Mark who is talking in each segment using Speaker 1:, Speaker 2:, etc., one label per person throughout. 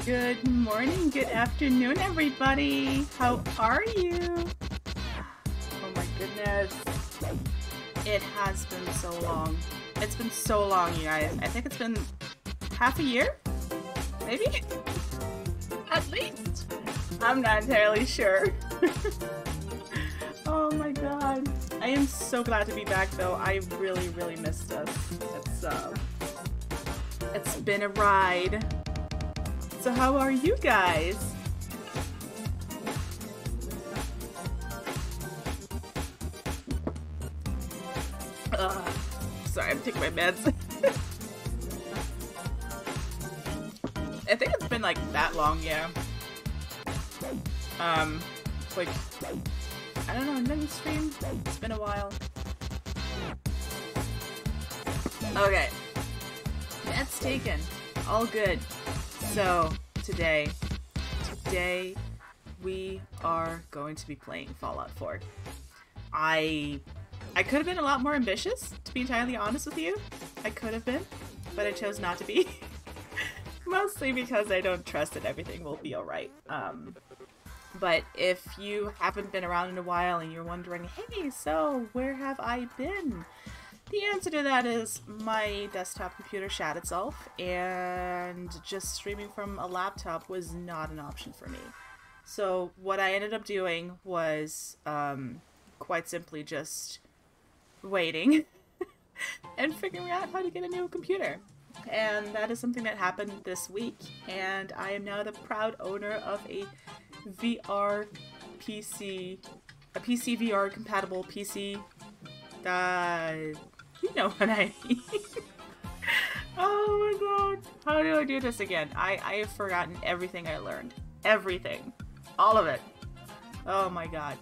Speaker 1: Good morning, good afternoon, everybody. How are you? Oh my goodness. It has been so long. It's been so long, you guys. I think it's been half a year? Maybe? At least. I'm not entirely sure. Oh my god. I am so glad to be back, though. I really, really missed us. It's been a ride. So how are you guys? Sorry, I'm taking my meds. I think it's been like that long, yeah. Like, I don't know, another stream? It's been a while. Okay. That's taken. All good. So, today we are going to be playing Fallout 4. I could have been a lot more ambitious, to be entirely honest with you. I could have been, but I chose not to be. Mostly because I don't trust that everything will be alright. But if you haven't been around in a while and you're wondering, hey, so where have I been? The answer to that is my desktop computer shat itself, and just streaming from a laptop was not an option for me. So what I ended up doing was quite simply just waiting and figuring out how to get a new computer. And that is something that happened this week, and I am now the proud owner of a VR PC, a PC VR compatible PC. You know what I mean. Oh my god. How do I do this again? I have forgotten everything I learned. Everything. All of it. Oh my god.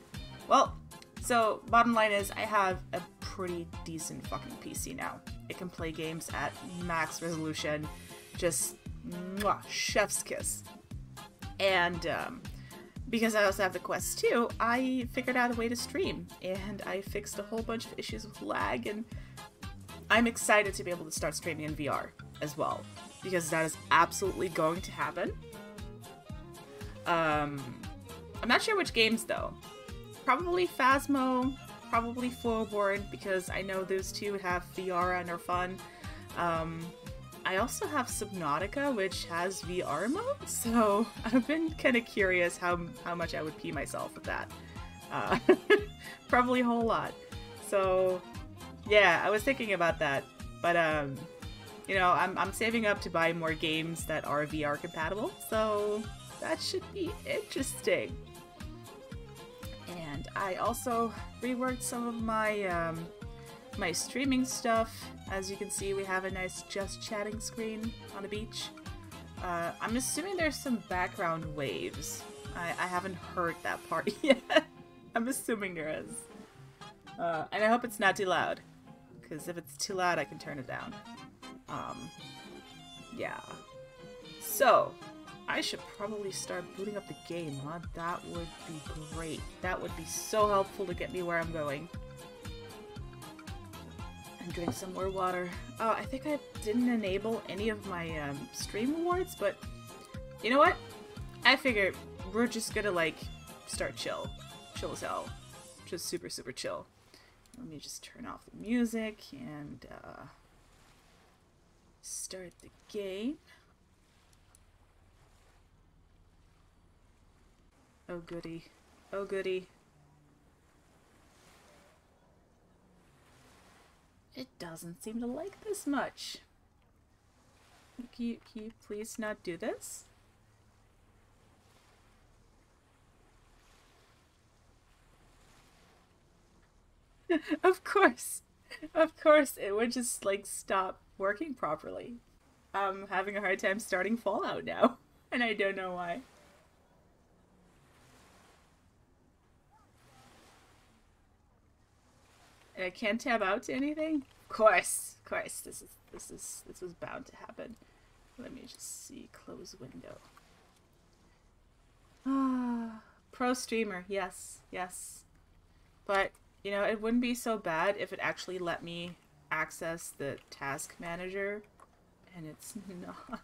Speaker 1: Well, so bottom line is I have a pretty decent fucking PC now. It can play games at max resolution. Just mwah, chef's kiss. And because I also have the Quest 2, I figured out a way to stream, and I fixed a whole bunch of issues with lag, and I'm excited to be able to start streaming in VR as well, because that is absolutely going to happen. I'm not sure which games though. Probably Phasmo, probably Floorboard, because I know those two have VR and are fun. I also have Subnautica, which has VR mode, so I've been kind of curious how much I would pee myself with that. Probably a whole lot. So, yeah, I was thinking about that, but you know, I'm saving up to buy more games that are VR compatible, so that should be interesting. And I also reworked some of my my streaming stuff. As you can see, we have a nice just chatting screen on the beach. I'm assuming there's some background waves. I haven't heard that part yet. I'm assuming there is. And I hope it's not too loud, because if it's too loud I can turn it down. Yeah. So, I should probably start booting up the game, huh? That would be great. That would be so helpful to get me where I'm going. And drink some more water. Oh, I think I didn't enable any of my stream rewards, but you know what? I figure we're just gonna like start chill. Chill as hell. Just super, super chill. Let me just turn off the music and start the game. Oh goody. Oh goody. It doesn't seem to like this much. Can you please not do this? Of course. Of course, it would just like stop working properly. I'm having a hard time starting Fallout now, and I don't know why. And I can't tab out to anything? Of course, this was bound to happen. Let me just see, close window. Ah, pro streamer, yes, yes. But, you know, it wouldn't be so bad if it actually let me access the task manager, and it's not.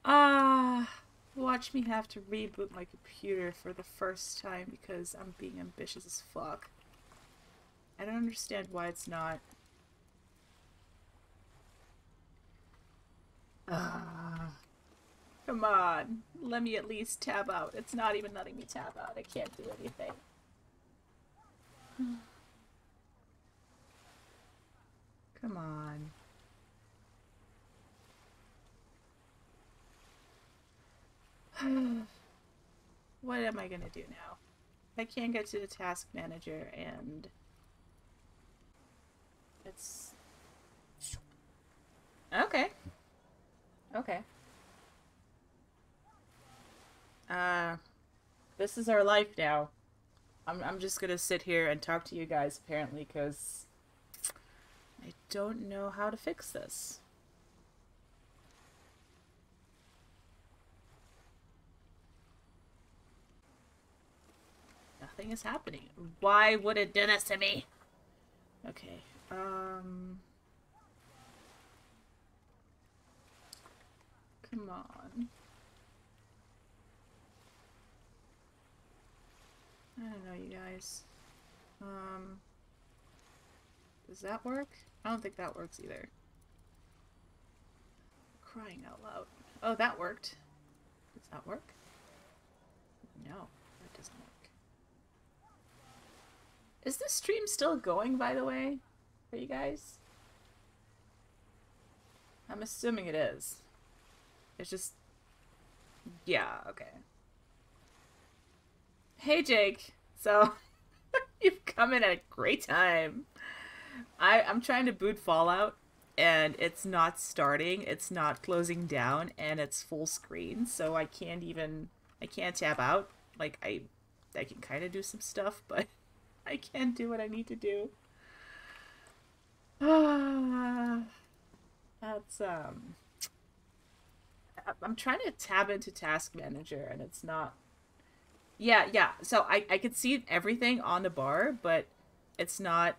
Speaker 1: Ah, watch me have to reboot my computer for the first time because I'm being ambitious as fuck. I don't understand why it's not. Ah, come on. Let me at least tab out. It's not even letting me tab out. I can't do anything. Come on. What am I gonna do now? I can't get to the task manager and it's okay. Okay. Uh, this is our life now. I'm just gonna sit here and talk to you guys apparently because I don't know how to fix this. Nothing is happening. Why would it do this to me? Okay. Come on. I don't know, you guys. Does that work? I don't think that works either. Crying out loud. Oh, that worked. Does that work? No, that doesn't work. Is this stream still going, by the way, for you guys? I'm assuming it is. It's just... yeah, okay. Hey, Jake. So, you've come in at a great time. I'm trying to boot Fallout, and it's not starting, it's not closing down, and it's full screen, so I can't even... I can't tab out. Like, I can kind of do some stuff, but I can't do what I need to do. That's, I'm trying to tab into Task Manager, and it's not... yeah, so I could see everything on the bar, but it's not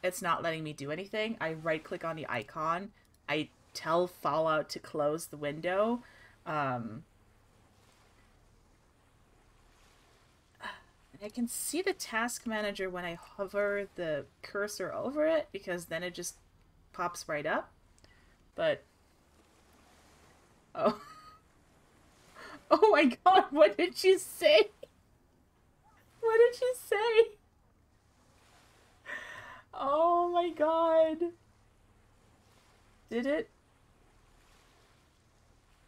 Speaker 1: letting me do anything. I right-click on the icon, I tell Fallout to close the window, and I can see the Task Manager when I hover the cursor over it, because then it just pops right up, but... oh. Oh my god, what did you say? What did you say? Oh my god. Did it?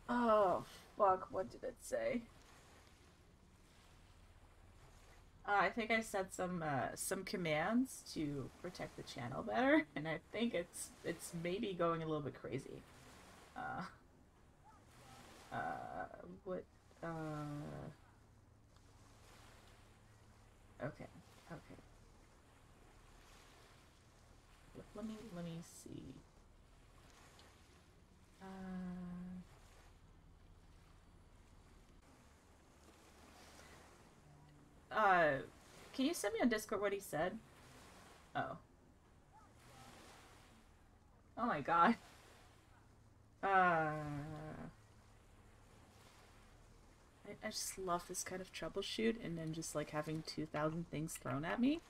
Speaker 1: Oh, fuck, what did it say? I think I said some commands to protect the channel better, and I think it's maybe going a little bit crazy. Uh, what, okay, okay. Let me see. Uh, can you send me on Discord what he said? Oh. Oh my god. I just love this kind of troubleshoot and then just like having 2,000 things thrown at me.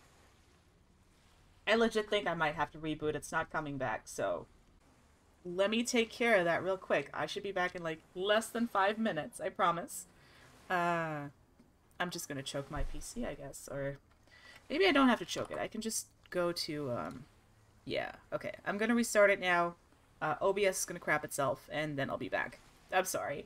Speaker 1: I legit think I might have to reboot. It's not coming back, so let me take care of that real quick. I should be back in like less than 5 minutes, I promise. I'm just gonna choke my PC, I guess, or maybe I don't have to choke it. I can just go to, yeah, okay. I'm gonna restart it now. OBS is gonna crap itself, and then I'll be back. I'm sorry.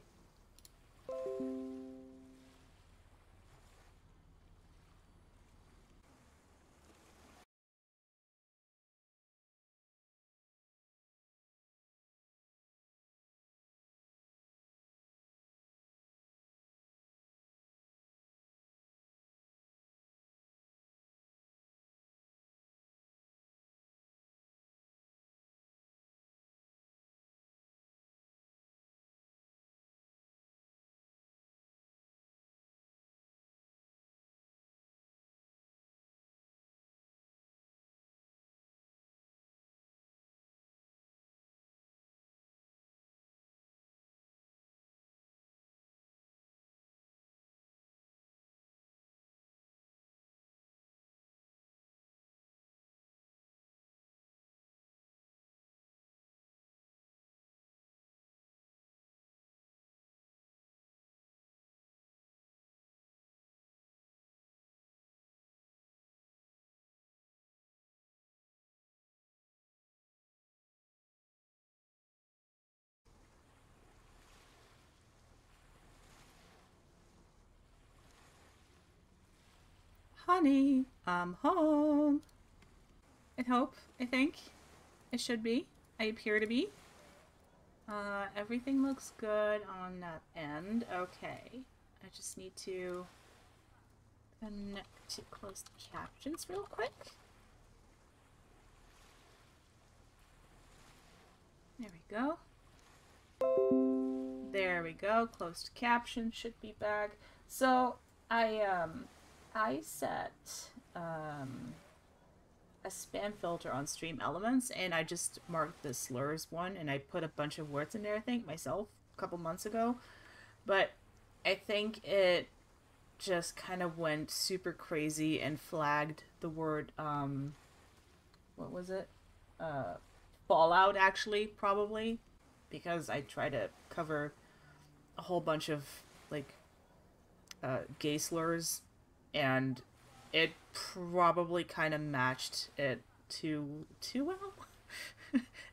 Speaker 1: Honey, I'm home. I hope. I think. I should be. I appear to be. Everything looks good on that end. Okay. I just need to connect to closed captions real quick. There we go. There we go. Closed caption should be back. So I set a spam filter on Stream Elements, and I just marked the slurs one, and I put a bunch of words in there, I think, myself a couple months ago. But I think it just kind of went super crazy and flagged the word, what was it? Fallout, actually, probably. Because I try to cover a whole bunch of, like, gay slurs, and it probably kind of matched it too well.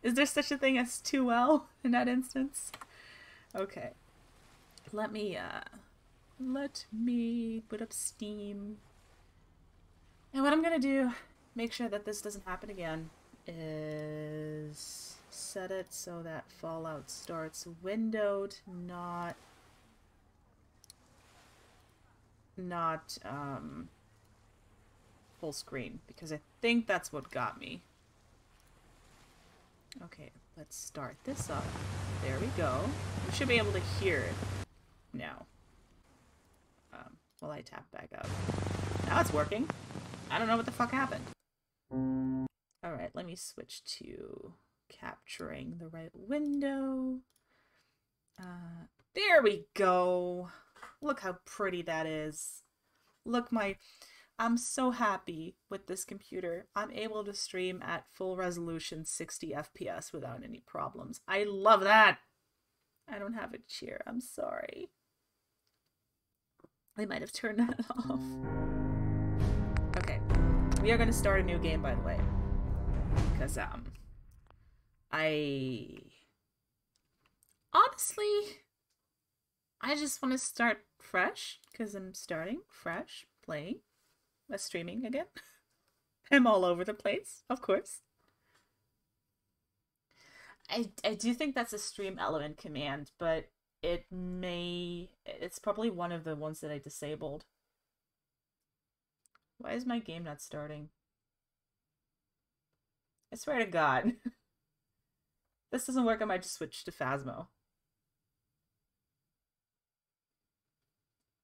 Speaker 1: Is there such a thing as too well in that instance? Okay, let me put up Steam, and what I'm gonna do, make sure that this doesn't happen again, is set it so that Fallout starts windowed, not full screen, because I think that's what got me. Okay, let's start this up. There we go. We should be able to hear it now. While I tap back up. Now it's working. I don't know what the fuck happened. Alright, let me switch to capturing the right window. There we go. Look how pretty that is. Look, I'm so happy with this computer. I'm able to stream at full resolution 60 FPS without any problems. I love that! I don't have a cheer. I'm sorry. I might have turned that off. Okay. We are going to start a new game, by the way. Because, honestly, I just want to start fresh. Because I'm starting fresh, playing, streaming again. I'm all over the place, of course. I do think that's a stream element command, but it's probably one of the ones that I disabled. Why is my game not starting? I swear to God. This doesn't work, I might just switch to Phasmo.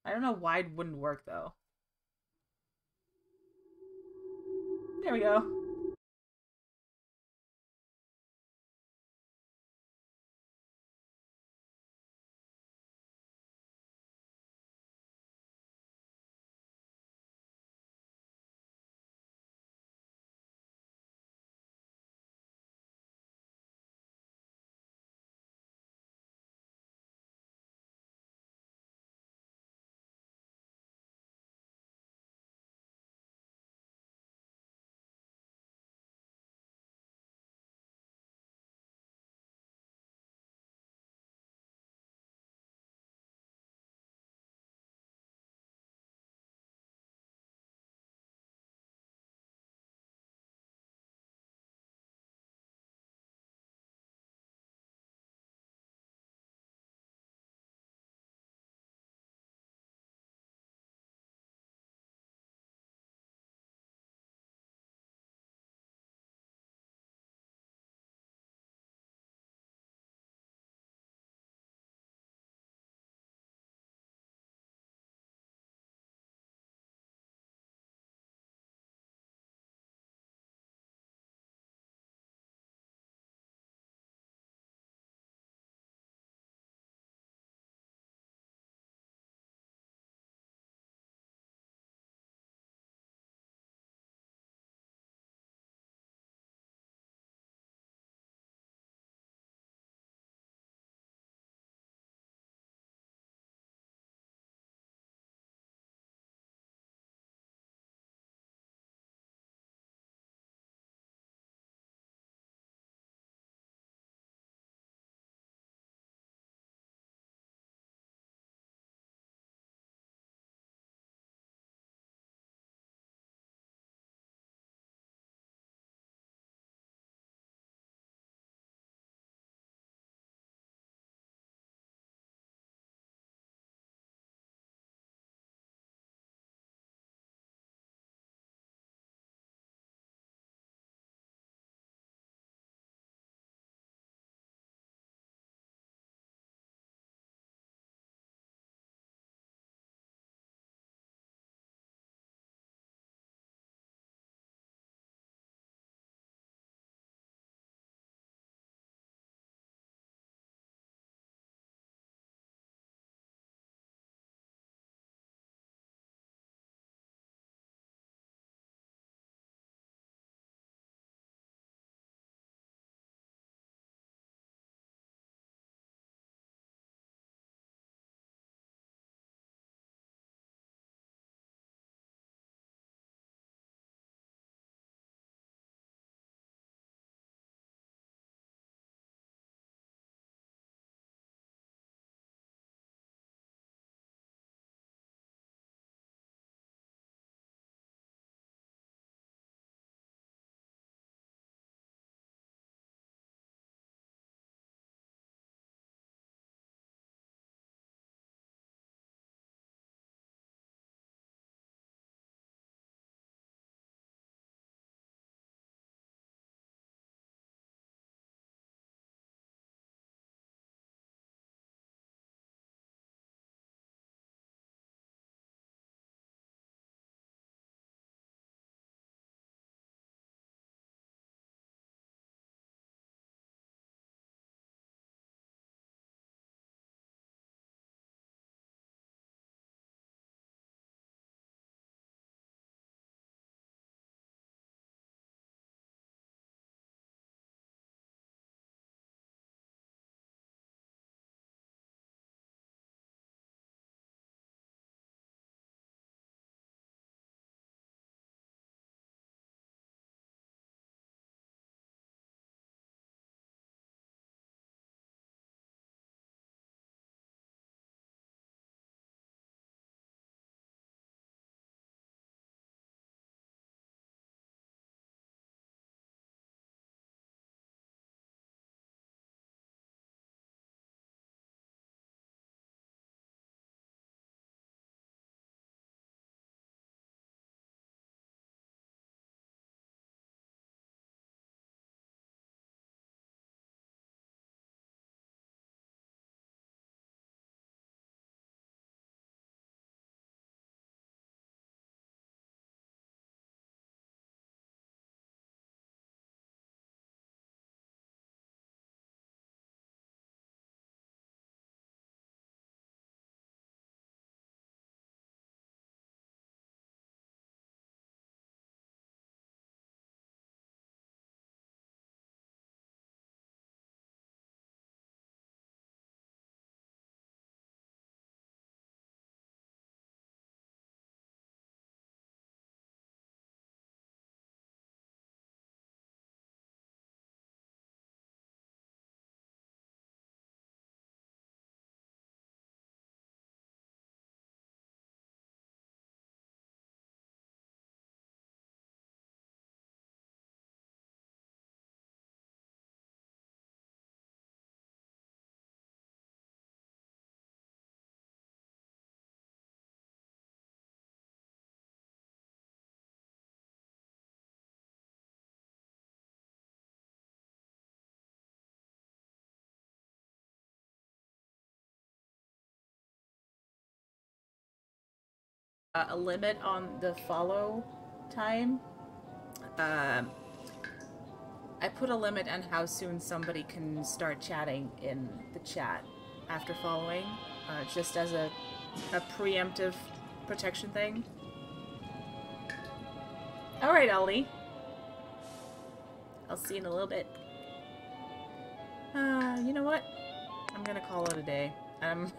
Speaker 1: I don't know why it wouldn't work, though. There we go. a limit on the follow time. Um, I put a limit on how soon somebody can start chatting in the chat after following, just as a preemptive protection thing. Alright, Ollie. I'll see you in a little bit. You know what? I'm gonna call it a day. I'm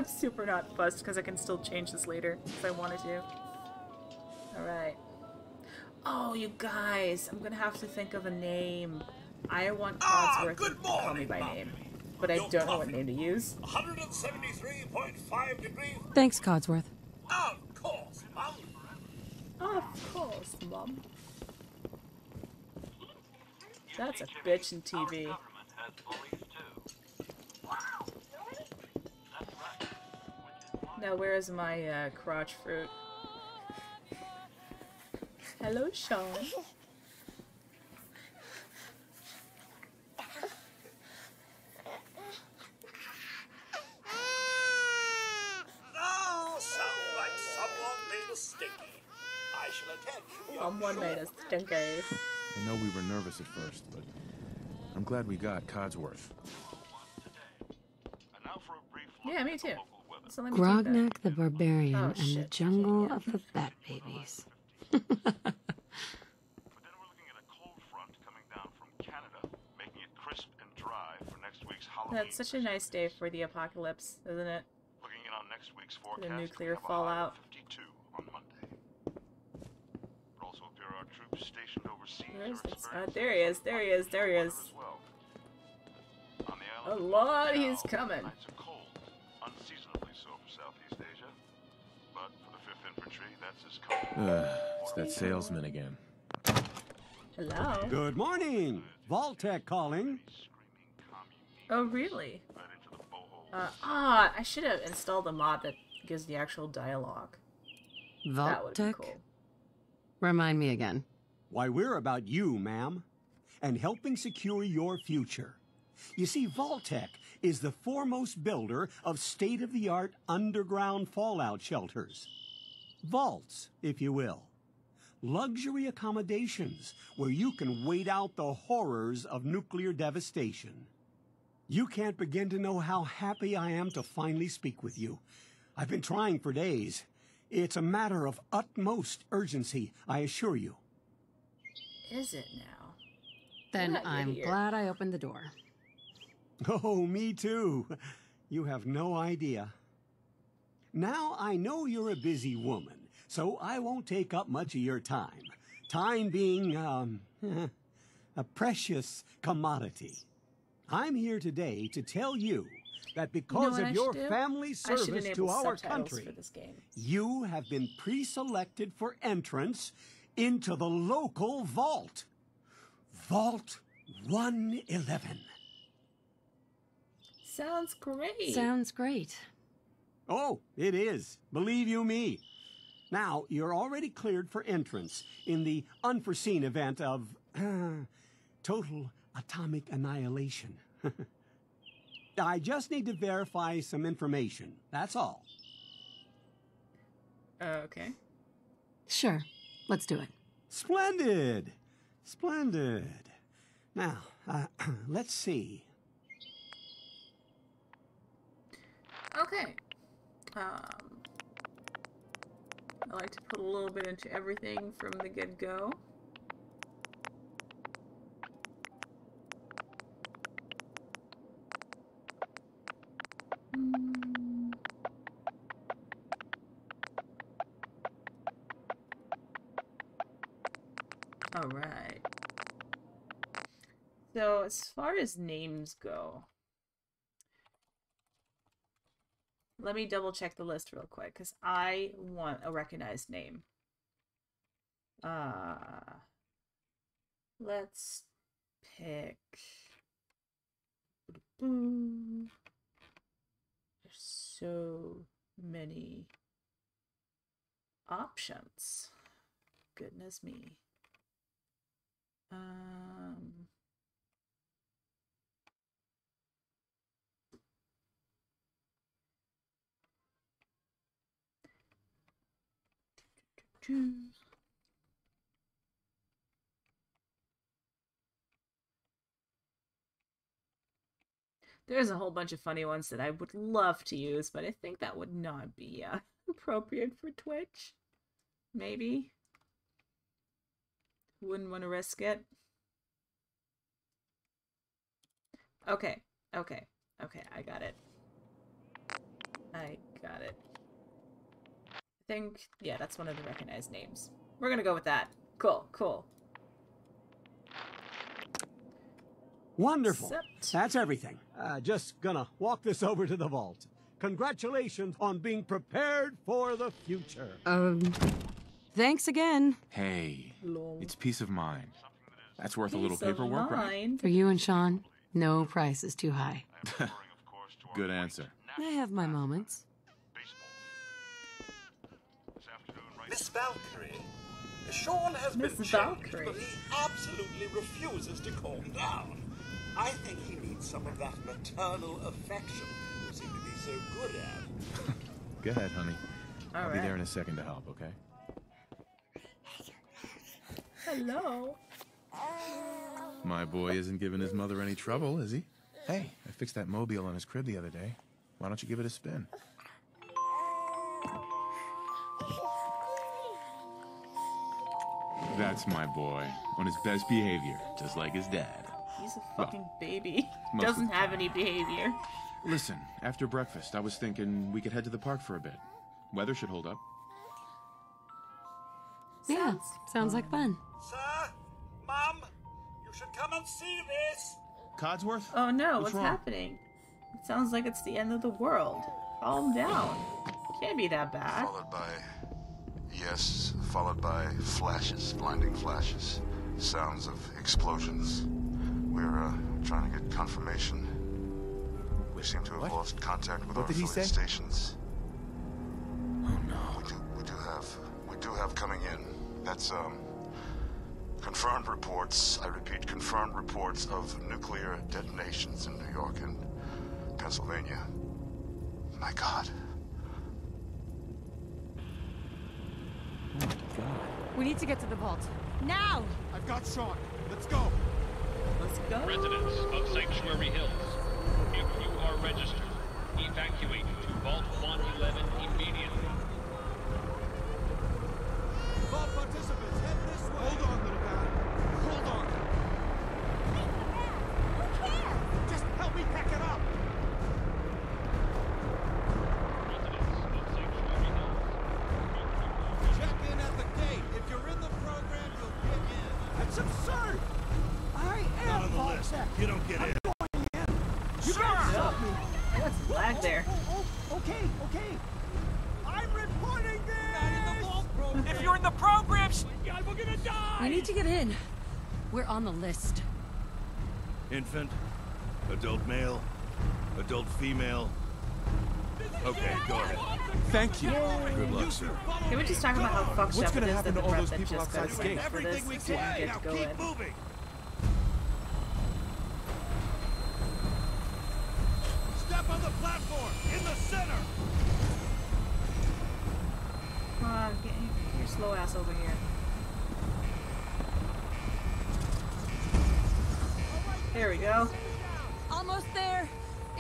Speaker 1: super not fussed because I can still change this later if I wanted to. Alright. Oh, you guys, I'm gonna have to think of a name. I want Codsworth to call me by name, but I don't know what name to use.
Speaker 2: 173.5 degrees.
Speaker 3: Thanks, Codsworth.
Speaker 2: Of course, Mum.
Speaker 1: Of course, Mum. That's a bitch in TV. Now, where is my crotch fruit? Hello, Sean.
Speaker 2: Oh, sound like someone made a stinky. I shall attend to your
Speaker 1: Someone made us stinky.
Speaker 4: I know we were nervous at first, but I'm glad we got Codsworth.
Speaker 1: Yeah, me too. So let me
Speaker 3: Grognak the Barbarian
Speaker 1: Oh,
Speaker 3: and the
Speaker 1: shit.
Speaker 3: Jungle of the Bat Babies.
Speaker 5: But then we're looking at a cold front coming down from Canada, making it crisp and dry for next week's Halloween.
Speaker 1: That's such a nice day for the apocalypse, isn't it?
Speaker 5: Looking in on next week's forecast,
Speaker 1: The nuclear
Speaker 5: we have a high
Speaker 1: fallout.
Speaker 5: of 52 on Monday. But also appear our troops stationed overseas
Speaker 1: Where is
Speaker 5: are
Speaker 1: this?
Speaker 5: experiencing
Speaker 1: There he is, there he is, there he is.
Speaker 5: as well. On the
Speaker 1: Oh
Speaker 5: island of
Speaker 1: Lord,
Speaker 5: Macau,
Speaker 1: he's coming.
Speaker 5: nights are cold, unseasonably so for Southeast Asia. But for the 5th Infantry, that's as comfortable.
Speaker 4: It's that salesman again.
Speaker 1: Hello?
Speaker 6: Good morning! Vault-Tec calling.
Speaker 1: Oh, really?
Speaker 5: Right into the boho.
Speaker 1: I should have installed a mod that gives the actual dialogue. That would be
Speaker 3: Vault-Tec?
Speaker 1: cool.
Speaker 3: Remind me again.
Speaker 6: Why, we're about you, ma'am, and helping secure your future. You see, Vault-Tec is the foremost builder of state-of-the-art underground fallout shelters. Vaults, if you will. Luxury accommodations where you can wait out the horrors of nuclear devastation. You can't begin to know how happy I am to finally speak with you. I've been trying for days. It's a matter of utmost urgency, I assure you.
Speaker 1: Is it now?
Speaker 3: Then
Speaker 1: Glad you're
Speaker 3: I'm
Speaker 1: here.
Speaker 3: glad I opened the door.
Speaker 6: Oh, me too. You have no idea. Now, I know you're a busy woman, so I won't take up much of your time. Time being, a precious commodity. I'm here today to tell you that because
Speaker 1: what I
Speaker 6: of your
Speaker 1: should do?
Speaker 6: family
Speaker 1: I should
Speaker 6: service
Speaker 1: enable
Speaker 6: to our
Speaker 1: subtitles
Speaker 6: country,
Speaker 1: for this game.
Speaker 6: you have been pre-selected for entrance into the local vault. Vault 111.
Speaker 1: Sounds great.
Speaker 3: Sounds great.
Speaker 6: Oh, it is. Believe you me. Now, you're already cleared for entrance in the unforeseen event of total atomic annihilation. I just need to verify some information. That's all.
Speaker 1: Okay.
Speaker 3: Sure. Let's do it.
Speaker 6: Splendid. Splendid. Now, let's see.
Speaker 1: Okay. I like to put a little bit into everything from the get-go. Alright. So, as far as names go, let me double check the list real quick, because I want a recognized name. Let's pick... There's so many options. Goodness me. There's a whole bunch of funny ones that I would love to use, but I think that would not be appropriate for Twitch. Maybe. Wouldn't want to risk it. Okay, okay, okay, I got it. I got it. I think, yeah, that's one of the recognized names. We're gonna go with that. Cool, cool.
Speaker 6: Wonderful.
Speaker 1: Except...
Speaker 6: That's everything. Just gonna walk this over to the vault. Congratulations on being prepared for the future.
Speaker 3: Thanks again.
Speaker 4: Hey,
Speaker 1: Lol.
Speaker 4: it's peace of mind. That's worth a little
Speaker 1: Peace of
Speaker 4: paperwork, right?
Speaker 1: mind.
Speaker 3: For you and Sean, no price is too high.
Speaker 4: Good answer.
Speaker 3: I have my moments.
Speaker 2: Miss Valkyrie, Sean has
Speaker 1: Miss
Speaker 2: been changed,
Speaker 1: Valkyrie.
Speaker 2: but he absolutely refuses to calm down. I think he needs some of that maternal affection you seem to be so good at.
Speaker 4: Go ahead, honey.
Speaker 1: All
Speaker 4: I'll
Speaker 1: right.
Speaker 4: be there in a second to help, okay?
Speaker 1: Hello.
Speaker 4: My boy isn't giving his mother any trouble, is he? Hey, I fixed that mobile on his crib the other day. Why don't you give it a spin? That's my boy, on his best behavior, just like his dad.
Speaker 1: He's a fucking baby.
Speaker 4: most of
Speaker 1: Doesn't
Speaker 4: the
Speaker 1: have
Speaker 4: time.
Speaker 1: any behavior.
Speaker 4: Listen, after breakfast, I was thinking we could head to the park for a bit. Weather should hold up.
Speaker 3: Yeah, sounds like fun.
Speaker 2: Sir, Mum, you should come and see this.
Speaker 4: Codsworth?
Speaker 1: Oh no, what's
Speaker 4: wrong?
Speaker 1: happening? It sounds like it's the end of the world. Calm down. Can't be that bad.
Speaker 5: Followed by... Yes, followed by flashes, blinding flashes. Sounds of explosions. We're, trying to get confirmation. We seem to have
Speaker 4: What?
Speaker 5: lost contact with
Speaker 4: What
Speaker 5: our
Speaker 4: did he
Speaker 5: affiliate
Speaker 4: say?
Speaker 5: stations.
Speaker 4: Oh no.
Speaker 5: We do have coming in. That's, confirmed reports, I repeat, confirmed reports of nuclear detonations in New York and Pennsylvania. My God.
Speaker 3: We need to get to the vault. Now!
Speaker 7: I've got Sean. Let's go.
Speaker 1: Let's go.
Speaker 8: Residents of Sanctuary Hills, if you are registered, evacuate to Vault 111 immediately.
Speaker 7: Vault participants, head this way. Hold on, little guy. Hold on. Just help me pack it up.
Speaker 8: Residents of Sanctuary Hills,
Speaker 7: Check in at the gate. If you're in the program, you'll get in. That's absurd. I am on the list. You don't get in. You better stop me.
Speaker 1: That's lag there.
Speaker 7: Okay. I'm reporting this. Not in the vault program. If you're in the program, we're gonna die.
Speaker 3: We need to get in. We're on the list.
Speaker 9: Infant, adult male, adult female. Okay, go ahead.
Speaker 4: Thank you.
Speaker 9: Good luck, sir.
Speaker 1: Can we just talk about how fucked
Speaker 4: What's
Speaker 1: up it
Speaker 4: gonna
Speaker 1: is
Speaker 4: happen
Speaker 1: that
Speaker 4: to
Speaker 1: the
Speaker 4: all
Speaker 1: rep
Speaker 4: those
Speaker 1: that
Speaker 4: people
Speaker 1: just got
Speaker 4: outside the
Speaker 1: signed
Speaker 4: gate?
Speaker 1: up for this
Speaker 7: Everything we
Speaker 1: didn't
Speaker 7: can.
Speaker 1: get
Speaker 7: Now
Speaker 1: to go
Speaker 7: keep
Speaker 1: in?
Speaker 7: moving. Step on the platform in the center.
Speaker 1: Come on, get your slow ass over here. There we go.
Speaker 3: Almost there.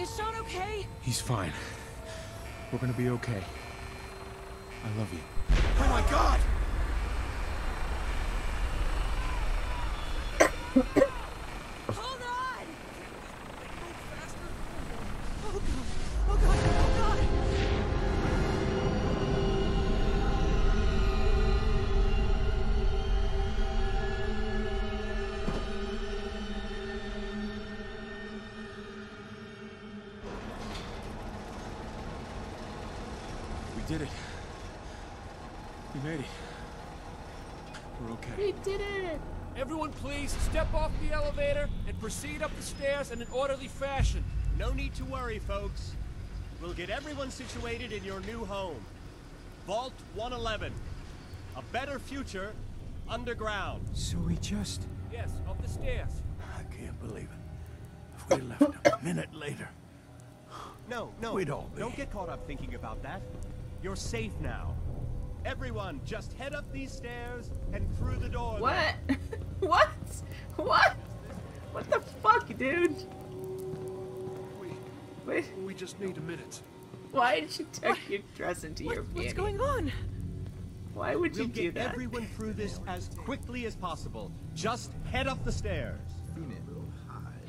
Speaker 3: Is Sean okay?
Speaker 4: He's fine. We're gonna be okay. I love you.
Speaker 7: Oh my God!
Speaker 3: Hold on! Oh God!
Speaker 4: We did it. We made it. We're okay.
Speaker 1: We did it!
Speaker 7: Everyone please step off the elevator and proceed up the stairs in an orderly fashion.
Speaker 10: No need to worry, folks. We'll get everyone situated in your new home. Vault 111. A better future underground.
Speaker 6: So we just...
Speaker 7: Yes, up the stairs.
Speaker 6: I can't believe it. If we left a minute later,
Speaker 10: No,
Speaker 6: we'd all be...
Speaker 10: don't get caught up thinking about that. You're safe now. Everyone, just head up these stairs and through the door.
Speaker 1: What? What? What? What the fuck, dude? Wait.
Speaker 7: We just need a minute.
Speaker 1: Why did you tuck your dress into your panties?
Speaker 3: What's going on?
Speaker 1: Why would you
Speaker 10: We'll
Speaker 1: do
Speaker 10: get
Speaker 1: that?
Speaker 10: everyone through this as quickly as possible. Just head up the stairs.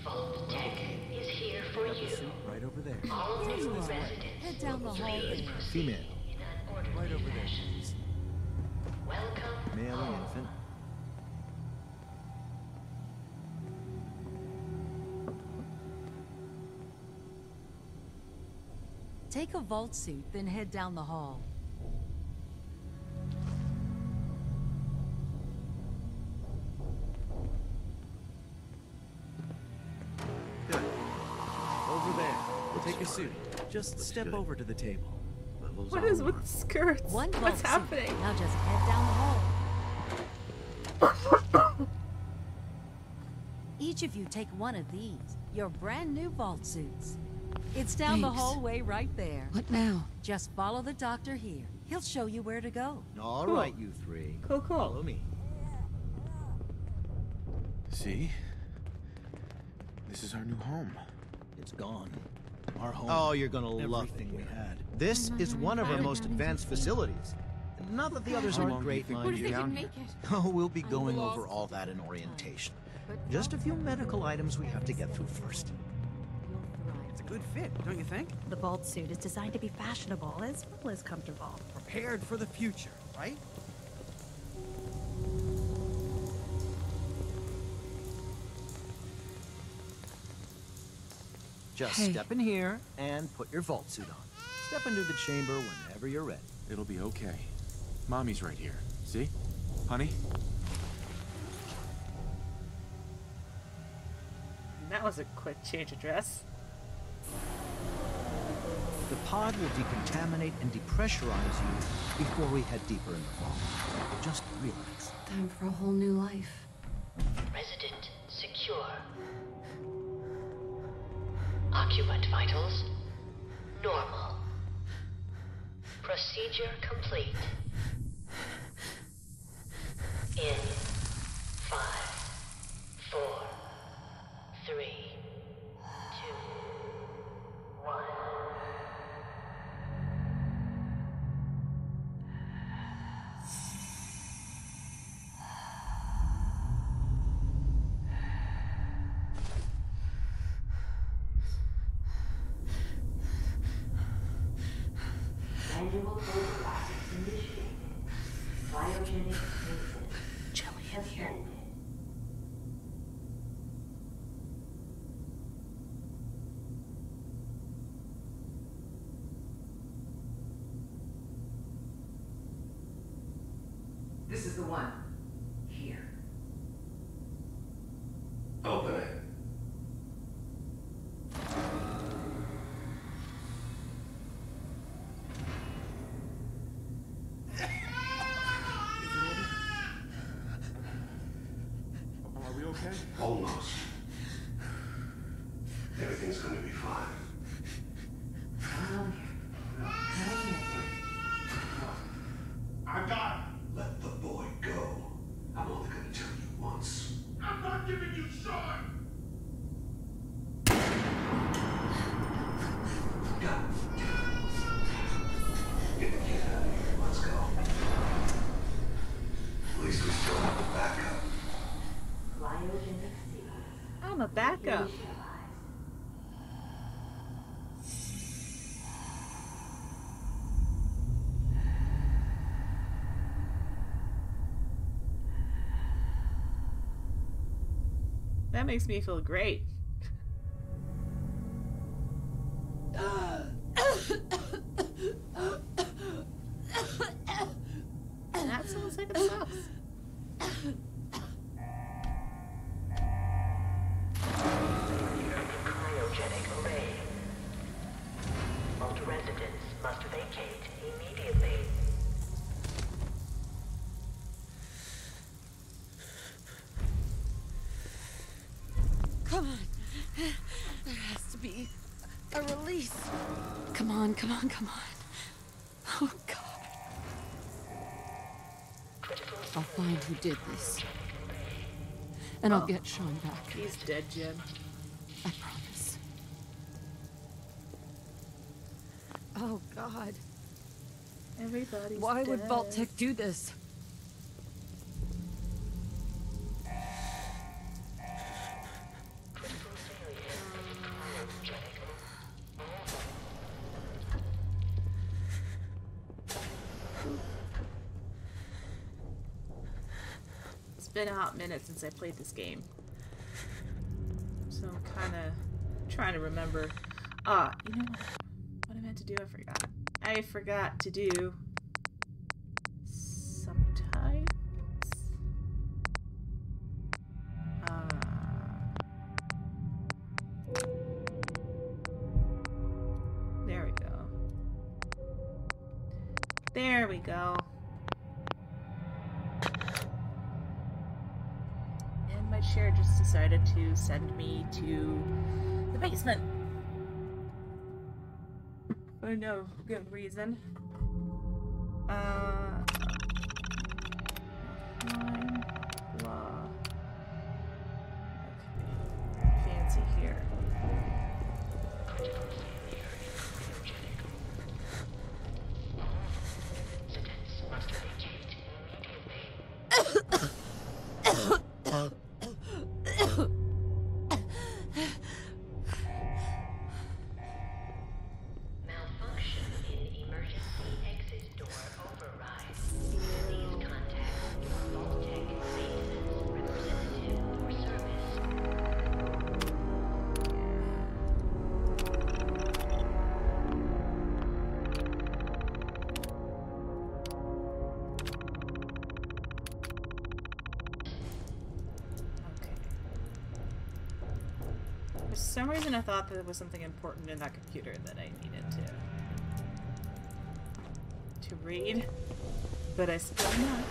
Speaker 11: Vault Tech is here for you.
Speaker 12: Right over there.
Speaker 11: All
Speaker 3: There you are.
Speaker 11: residents
Speaker 3: Head down the hall there.
Speaker 12: Female.
Speaker 11: in an orderly
Speaker 12: Right over there.
Speaker 11: fashion. Welcome
Speaker 12: Male
Speaker 11: home.
Speaker 12: infant.
Speaker 3: Take a vault suit, then head down the hall.
Speaker 12: Good. Over there. Take a suit. Just step over to the table.
Speaker 1: What is with the skirts?
Speaker 3: One vault
Speaker 1: What's
Speaker 3: suit.
Speaker 1: happening?
Speaker 3: Now just head down the hall. Each of you take one of these, your brand new vault suits. It's down the
Speaker 13: Thanks.
Speaker 3: hallway right there.
Speaker 13: What now?
Speaker 3: Just follow the doctor here. He'll show you where to go.
Speaker 12: All
Speaker 1: Cool.
Speaker 12: right, you three.
Speaker 1: Cool, cool.
Speaker 12: Follow me.
Speaker 4: See? This is our new home.
Speaker 12: It's gone. Our home. Oh, you're gonna love everything we had. This is one of our most advanced facilities. Not that the others
Speaker 4: How
Speaker 12: aren't
Speaker 4: long
Speaker 12: great,
Speaker 4: do you think
Speaker 12: mind
Speaker 4: we'll
Speaker 12: you.
Speaker 4: be down here?
Speaker 12: Oh, we'll be going over all that in orientation. Just a few medical items we have to get through first.
Speaker 14: It's a good fit, don't you think?
Speaker 15: The vault suit is designed to be fashionable as well as comfortable.
Speaker 14: Prepared for the future, right?
Speaker 12: Just
Speaker 13: Hey.
Speaker 12: step in here and put your vault suit on. Step into the chamber whenever you're ready.
Speaker 4: It'll be okay. Mommy's right here. See? Honey?
Speaker 1: That was a quick change of dress.
Speaker 12: The pod will decontaminate and depressurize you before we head deeper in the vault. Just relax.
Speaker 13: Time for a whole new life.
Speaker 11: Resident secure. Occupant vitals normal. Procedure complete. In 5, 4, 3, 2, 1. Manual process initiated. Biogenic phases. Chilly here.
Speaker 16: This is the one. Here.
Speaker 2: Open it.
Speaker 4: Are we okay?
Speaker 2: Almost. Everything's gonna be fine. I got it. Let the boy go. I'm only gonna tell you once. I'm not giving you shine. Go. Get the kid out of here. Let's go. At least we still have a backup.
Speaker 1: I'm a backup. That makes me feel great. That sounds like it sucks.
Speaker 11: Cryogenic array. Vault residents must vacate immediately.
Speaker 3: Come on. There has to be a release. Come on, come on, come on. Oh, God.
Speaker 17: I'll find who did this. And I'll get Sean back.
Speaker 1: He's dead, Jim.
Speaker 17: I promise. Oh, God.
Speaker 1: Everybody's
Speaker 17: Why
Speaker 1: dead.
Speaker 17: would Vault-Tec do this?
Speaker 1: It's been a hot minute since I played this game. So I'm kind of trying to remember. You know what I meant to do? I forgot. I forgot to do subtitles. There we go. There we go. And my chair just decided to send me to the basement. For no good reason. Line, blah. Okay. Fancy here. For some reason I thought there was something important in that computer that I needed to read, but I still not.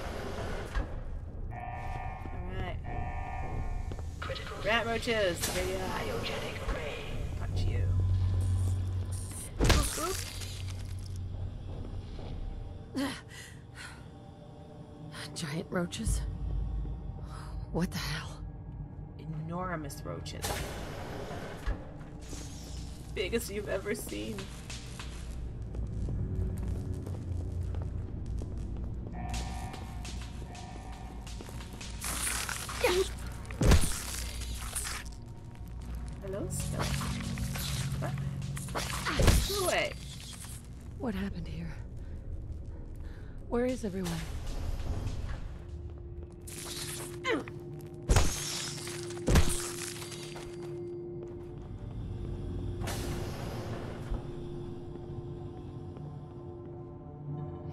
Speaker 1: Alright. Rat roaches! Here you are. Punch you. Oop, oop.
Speaker 17: Giant roaches? What the hell?
Speaker 1: Enormous roaches. Biggest you've ever seen. Hello, skeleton. Go away.
Speaker 17: What happened here? Where is everyone?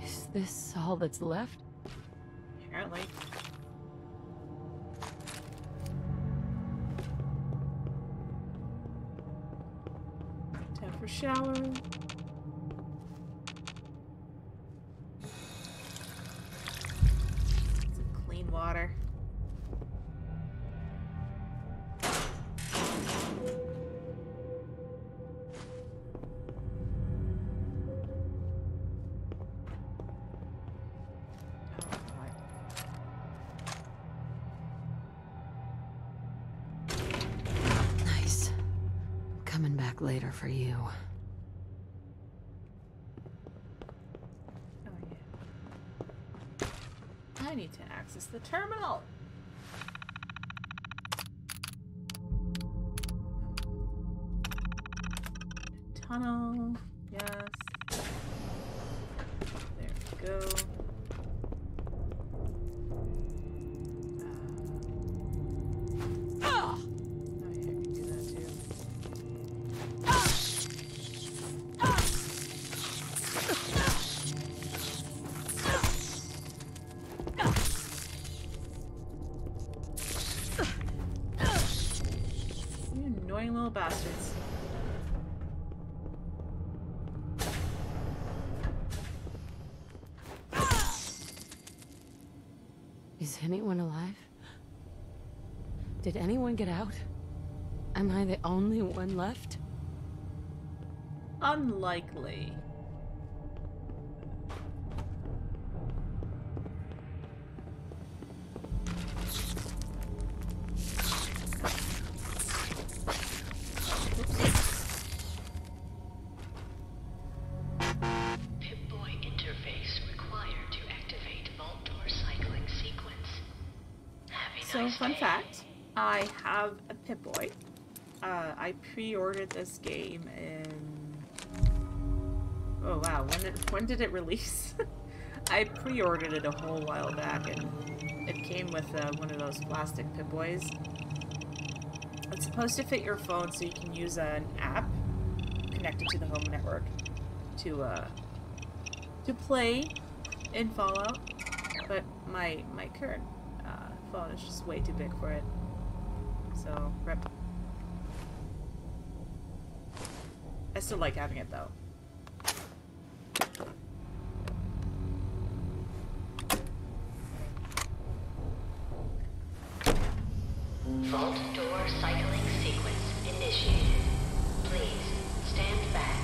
Speaker 17: Is this all that's left?
Speaker 1: Apparently. Time for shower. Some clean water.
Speaker 17: Nice. Coming back later for you.
Speaker 1: I need to access the terminal. Tunnel. Yes. There we go. Oh yeah, I can do that too. You annoying little bastards.
Speaker 17: Is anyone alive? Did anyone get out? Am I the only one left?
Speaker 1: Unlikely. So, fun fact, I have a Pip-Boy. I pre-ordered this game in... Oh wow, when did it release? I pre-ordered it a whole while back, and it came with one of those plastic Pip-Boys. It's supposed to fit your phone, so you can use an app connected to the home network to play in Fallout. But my current phone is just way too big for it. So, rip. I still like having it though.
Speaker 11: Vault door cycling sequence initiated. Please stand back.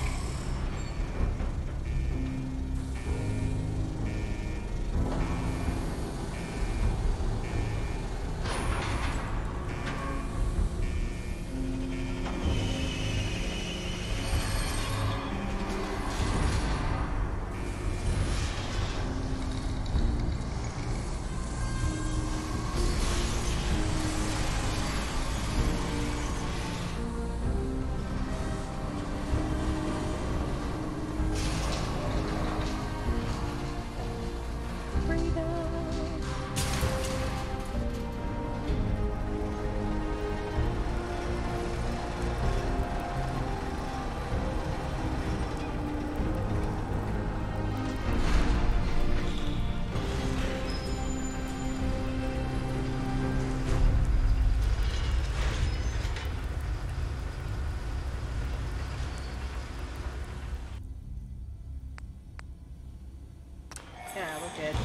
Speaker 1: Yeah, we're good.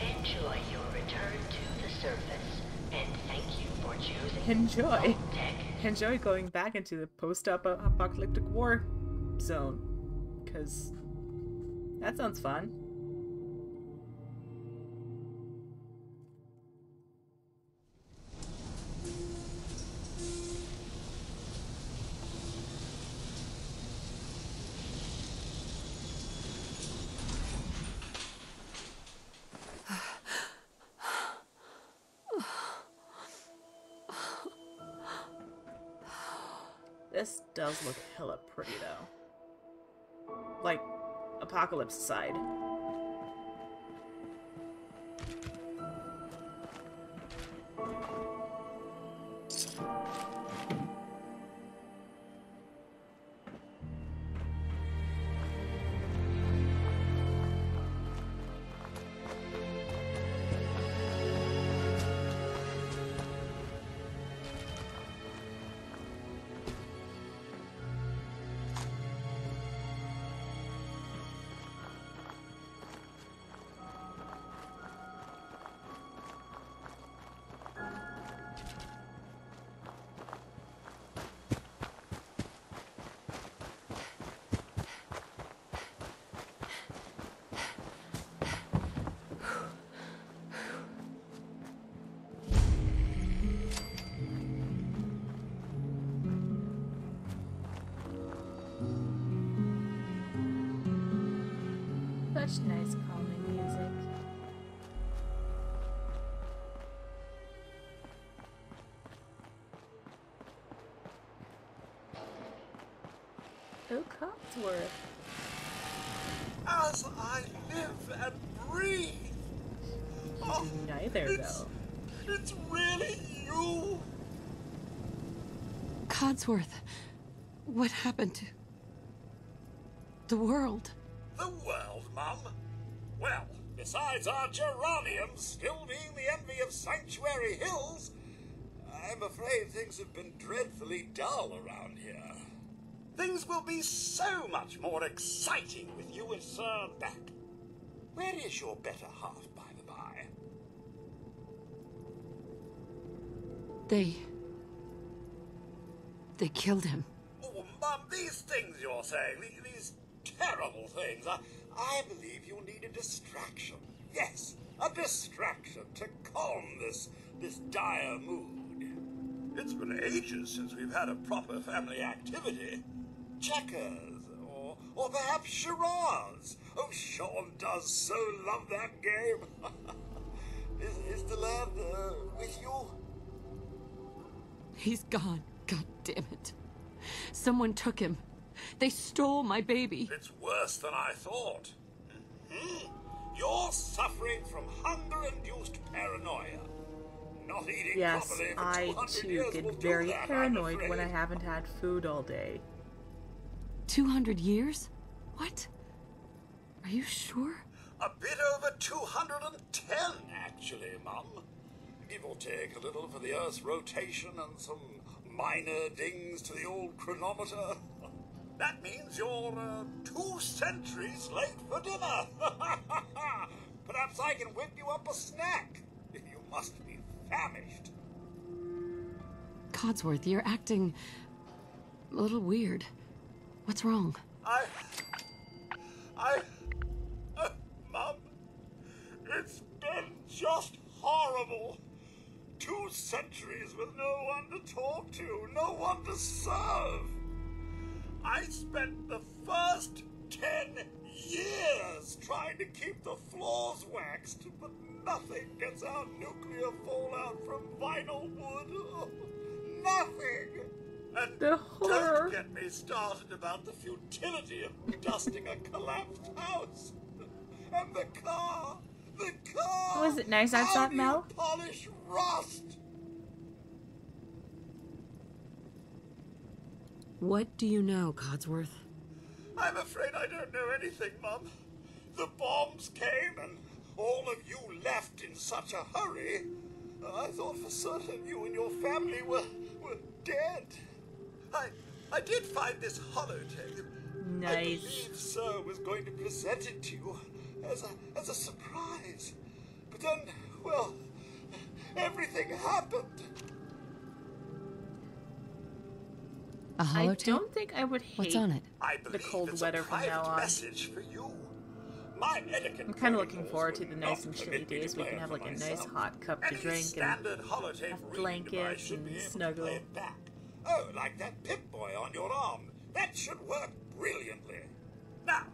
Speaker 11: Enjoy your return to the surface, and thank you for choosing
Speaker 1: Enjoy.
Speaker 11: Vault-Tec.
Speaker 1: Enjoy going back into the post-apocalyptic war zone. Because that sounds fun. This does look hella pretty, though. Like, apocalypse aside. Such nice calming music. Oh, Cotsworth.
Speaker 2: As I live and breathe. Oh,
Speaker 1: neither, though.
Speaker 2: It's really you.
Speaker 17: Codsworth, what happened to the world?
Speaker 2: The world, Mum? Well, besides our geraniums still being the envy of Sanctuary Hills, I'm afraid things have been dreadfully dull around here. Things will be so much more exciting with you and Sir back. Where is your better half, by the by?
Speaker 17: They killed him.
Speaker 2: Oh, Mum, these things you're saying, these terrible things, I believe you'll need a distraction. Yes, a distraction to calm this dire mood. It's been ages since we've had a proper family activity. Checkers, or perhaps charades. Oh, Sean does so love that game. Is the lad
Speaker 17: He's gone. God damn it. Someone took him. They stole my baby.
Speaker 2: It's worse than I thought. You're suffering from hunger-induced paranoia. Not eating
Speaker 1: Yes,
Speaker 2: properly for
Speaker 1: I
Speaker 2: 200
Speaker 1: too
Speaker 2: years will
Speaker 1: get
Speaker 2: do
Speaker 1: very
Speaker 2: that, I'm
Speaker 1: paranoid when I
Speaker 2: afraid.
Speaker 1: haven't had food all day.
Speaker 17: 200 years? What? Are you sure?
Speaker 2: A bit over 210, actually, Mum. Give or take a little for the Earth's rotation and some minor dings to the old chronometer. That means you're 2 centuries late for dinner. Perhaps I can whip you up a snack. You must be famished.
Speaker 17: Codsworth, you're acting a little weird. What's wrong?
Speaker 2: Mum, it's been just horrible. 2 centuries with no one to talk to, no one to serve. I spent the first 10 years trying to keep the floors waxed, but nothing gets out nuclear fallout from vinyl wood. Nothing! And
Speaker 1: the horror.
Speaker 2: Don't get me started about the futility of dusting a collapsed house. And the car!
Speaker 1: Was it nice outside, Mel?
Speaker 2: Polish rust!
Speaker 17: What do you know, Codsworth?
Speaker 2: I'm afraid I don't know anything, Mum. The bombs came and all of you left in such a hurry. I thought for certain you and your family were dead. I did find this holotape.
Speaker 1: Nice.
Speaker 2: I believe Sir was going to present it to you as a surprise. But then, well, everything happened.
Speaker 17: A holotape?
Speaker 1: I don't think I would hate
Speaker 17: What's on it?
Speaker 1: the cold weather from now on.
Speaker 2: Message for you. My
Speaker 1: I'm kind of looking forward to the nice and chilly days. We can have like a nice hot cup to drink and have blankets and snuggle.
Speaker 2: Oh, like that Pip-Boy on your arm. That should work brilliantly. Now,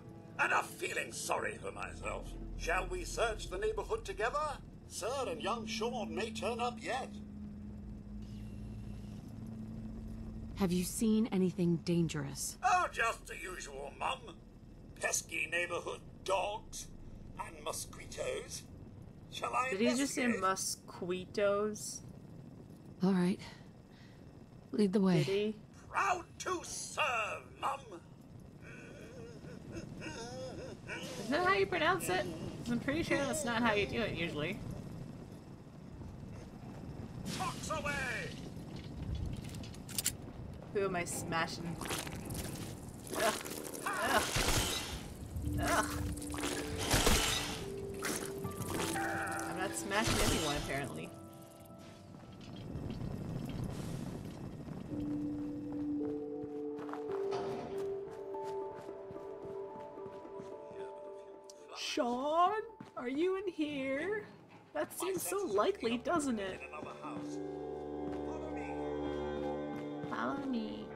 Speaker 2: enough feeling sorry for myself. Shall we search the neighborhood together? Sir and young Sean may turn up yet.
Speaker 17: Have you seen anything dangerous?
Speaker 2: Oh, just the usual, Mum. Pesky neighborhood dogs and mosquitoes. Shall I
Speaker 1: Did he just say
Speaker 2: investigate?
Speaker 1: mosquitoes?
Speaker 17: All right. Lead the way.
Speaker 1: Did he?
Speaker 2: Proud to serve, Mum.
Speaker 1: Is that how you pronounce it? 'Cause I'm pretty sure that's not how you do it usually.
Speaker 2: Fox away!
Speaker 1: Who am I smashing? Ugh. Ugh. Ugh. I'm not smashing anyone, apparently. Sean? Are you in here? That seems so likely, doesn't it? Follow me.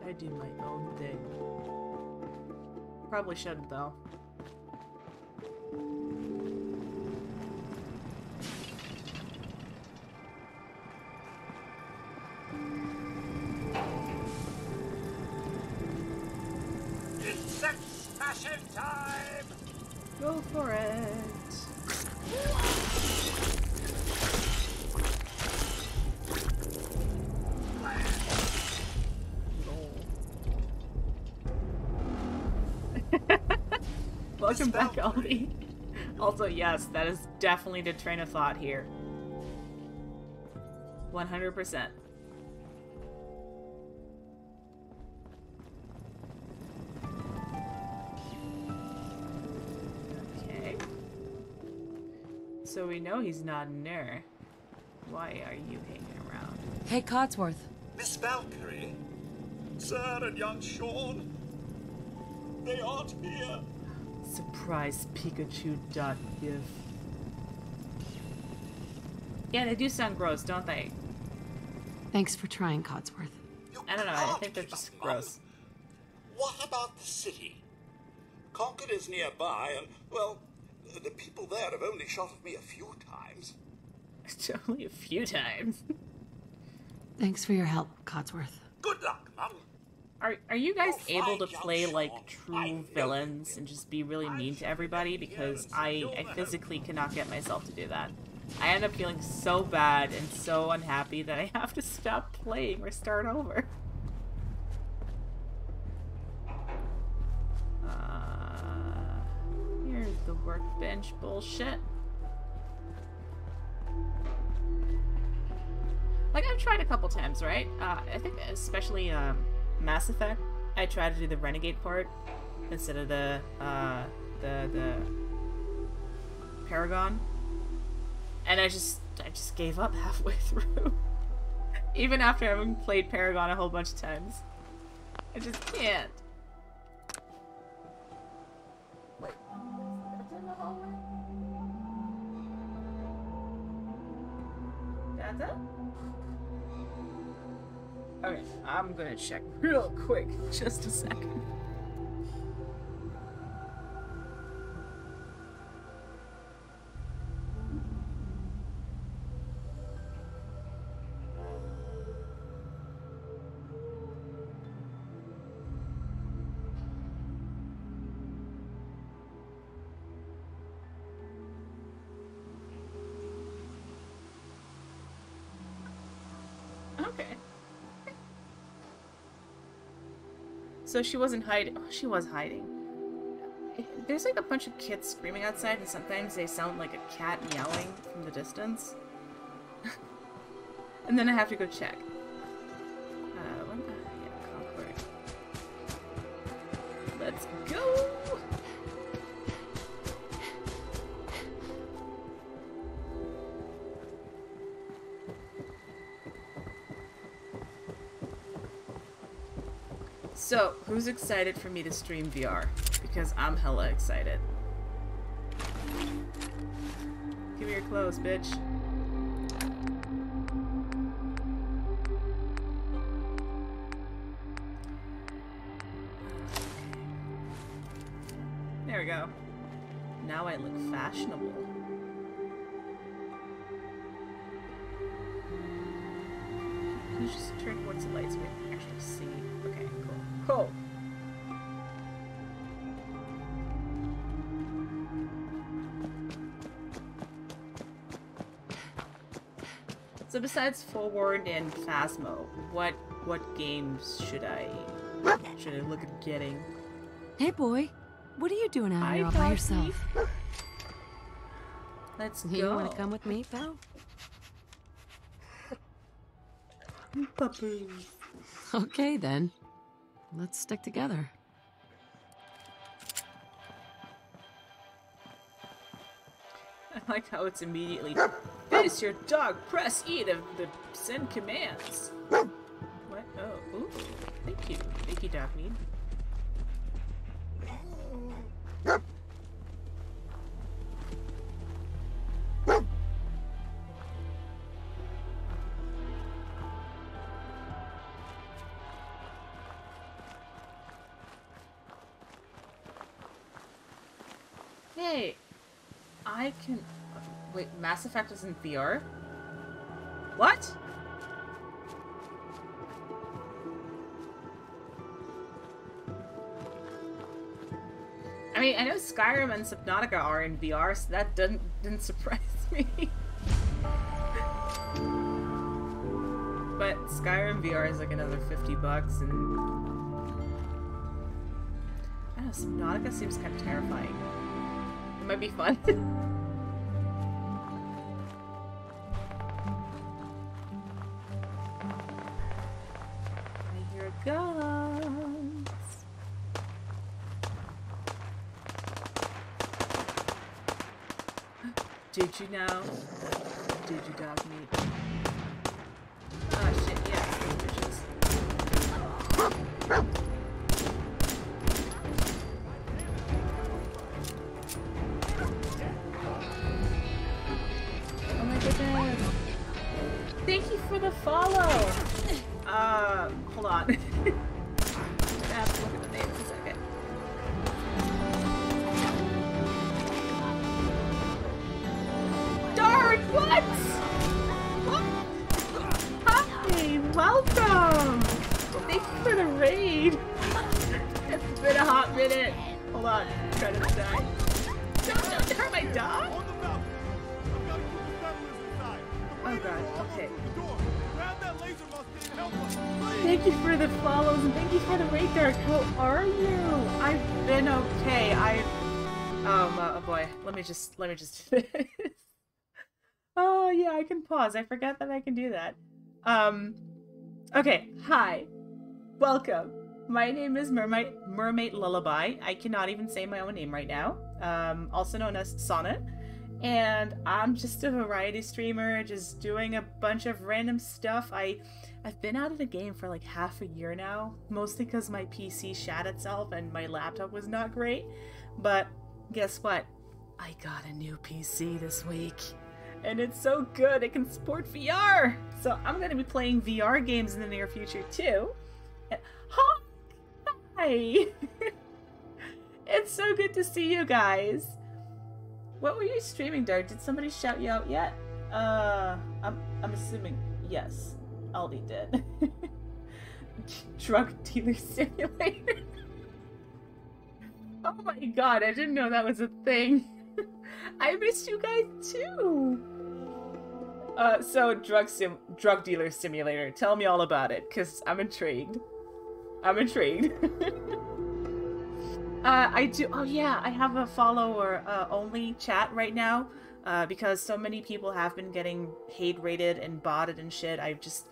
Speaker 1: I do my own thing. Probably shouldn't, though.
Speaker 2: Insect smashing time!
Speaker 1: Go for it. Welcome back, Aldi. Also, yes, that is definitely the train of thought here. 100%. Okay. So we know he's not in there. Why are you hanging around?
Speaker 17: Hey, Codsworth.
Speaker 2: Miss Valkyrie? Sir and young Sean? They aren't here.
Speaker 1: Surprise Pikachu dot gif. Yeah, they do sound gross, don't they?
Speaker 17: Thanks for trying, Codsworth.
Speaker 1: I don't know, I think they're just gross.
Speaker 2: What about the city? Concord is nearby, and, well, the people there have only shot at me a few times.
Speaker 1: Only a few times.
Speaker 17: Thanks for your help, Codsworth.
Speaker 2: Good luck, Mum.
Speaker 1: Are you guys able to play like true villains and just be really mean to everybody? Because I physically cannot get myself to do that. I end up feeling so bad and so unhappy that I have to stop playing or start over. Here's the workbench bullshit. Like, I've tried a couple times, right? I think especially Mass Effect, I tried to do the Renegade part instead of the Paragon. And I just gave up halfway through. Even after having played Paragon a whole bunch of times. I just can't. Wait, that's in the hallway? That's it? Okay, I'm gonna check real quick. Just a second. Okay. So she wasn't hiding. Oh, she was hiding. There's like a bunch of kids screaming outside, and sometimes they sound like a cat meowing from the distance. And then I have to go check. Yeah, Concord. Let's go! So, who's excited for me to stream VR? Because I'm hella excited. Give me your clothes, bitch. There we go. Now I look fashionable. Can you just turn towards the lights so we can actually see? Okay, cool. Cool. So besides Forward and Phasmo, what games should I look at getting?
Speaker 17: Hey boy, what are you doing out here all by yourself?
Speaker 1: Let's go.
Speaker 17: You want to come with me, pal?
Speaker 1: Puppies.
Speaker 17: Okay then. Let's stick together.
Speaker 1: I like how it's immediately face your dog, press E to send commands. What? Oh, ooh. Thank you. Thank you, Dogmeat. Hey, I can... Wait, Mass Effect is in VR? What? I mean, I know Skyrim and Subnautica are in VR, so that didn't surprise me. But Skyrim VR is like another $50, and... I don't know, Subnautica seems kind of terrifying. It might be fun. I hear guns. Did you know? Did you, Dogmeat? Oh shit, yeah, those bitches. Oh my goodness. Thank you for the follow! Hold on. I have to look at the names a second. Darn, what? What? Hi! welcome! Thank you for the raid! It's been a hot minute. Hold on, I'm trying to die. Don't hurt my dog! Oh god, okay. Thank you for the follows and thank you for the raid, Dark. How are you? I've been okay. Oh boy. Let me just do this. Oh yeah, I can pause. I forgot that I can do that. Okay, hi. Welcome. My name is Mermaid Lullaby. I cannot even say my own name right now. Also known as Sonnet. And I'm just a variety streamer, just doing a bunch of random stuff. I've been out of the game for like half a year now, mostly because my PC shat itself and my laptop was not great. But guess what? I got a new PC this week. And it's so good, it can support VR! So I'm going to be playing VR games in the near future too. Hi! It's so good to see you guys. What were you streaming, Dart? Did somebody shout you out yet? I'm assuming yes. Aldi did. Drug dealer simulator. Oh my god, I didn't know that was a thing. I missed you guys too. So drug dealer simulator. Tell me all about it, cause I'm intrigued. I'm intrigued. I do. Oh yeah, I have a follower only chat right now because so many people have been getting hate rated and botted and shit. I've just,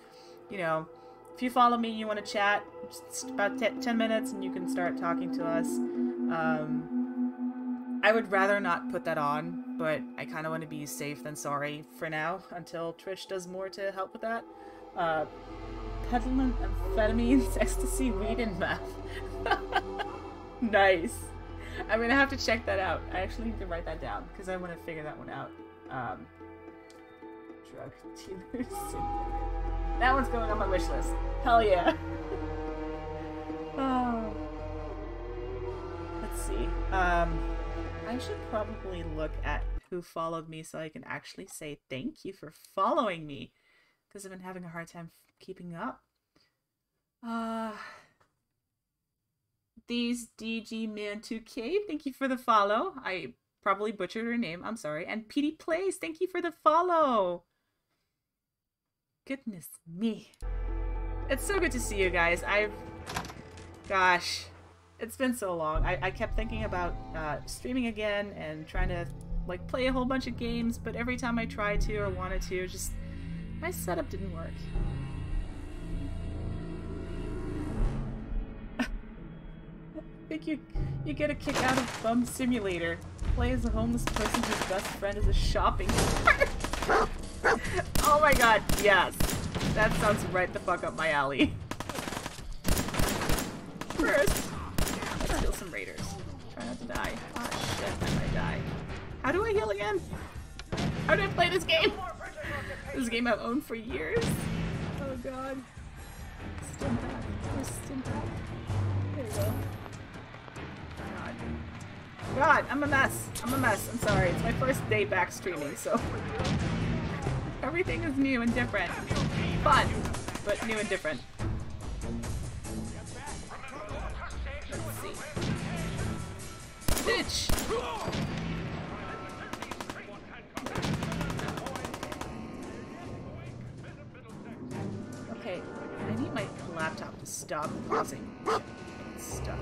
Speaker 1: you know, if you follow me, you want to chat, just about 10 minutes, and you can start talking to us. I would rather not put that on, but I kind of want to be safe than sorry for now until Twitch does more to help with that. Peddling amphetamines, ecstasy, weed, and meth. Nice. I'm gonna have to check that out. I actually need to write that down because I want to figure that one out. Drug dealers. That one's going on my wish list. Hell yeah. Oh. Let's see. I should probably look at who followed me so I can actually say thank you for following me because I've been having a hard time keeping up. These DG Man 2K, thank you for the follow. I probably butchered her name, I'm sorry. And PD Plays, thank you for the follow. Goodness me. It's so good to see you guys. Gosh, it's been so long. I kept thinking about streaming again and trying to like play a whole bunch of games, but every time I tried to or wanted to, just my setup didn't work. I think you get a kick out of Bum Simulator. Play as a homeless person whose best friend is a shopping cart. Oh my god, yes. That sounds right the fuck up my alley. First, let's kill some raiders. Try not to die. Oh shit, I might die. How do I heal again? How do I play this game? This game I've owned for years. Oh god. Stim pack. Where's stim pack? There you go. God, I'm a mess. I'm a mess. I'm sorry. It's my first day back streaming, so everything is new and different. Fun, but new and different. Let's see. Bitch! Okay, I need my laptop to stop pausing. It's stuck.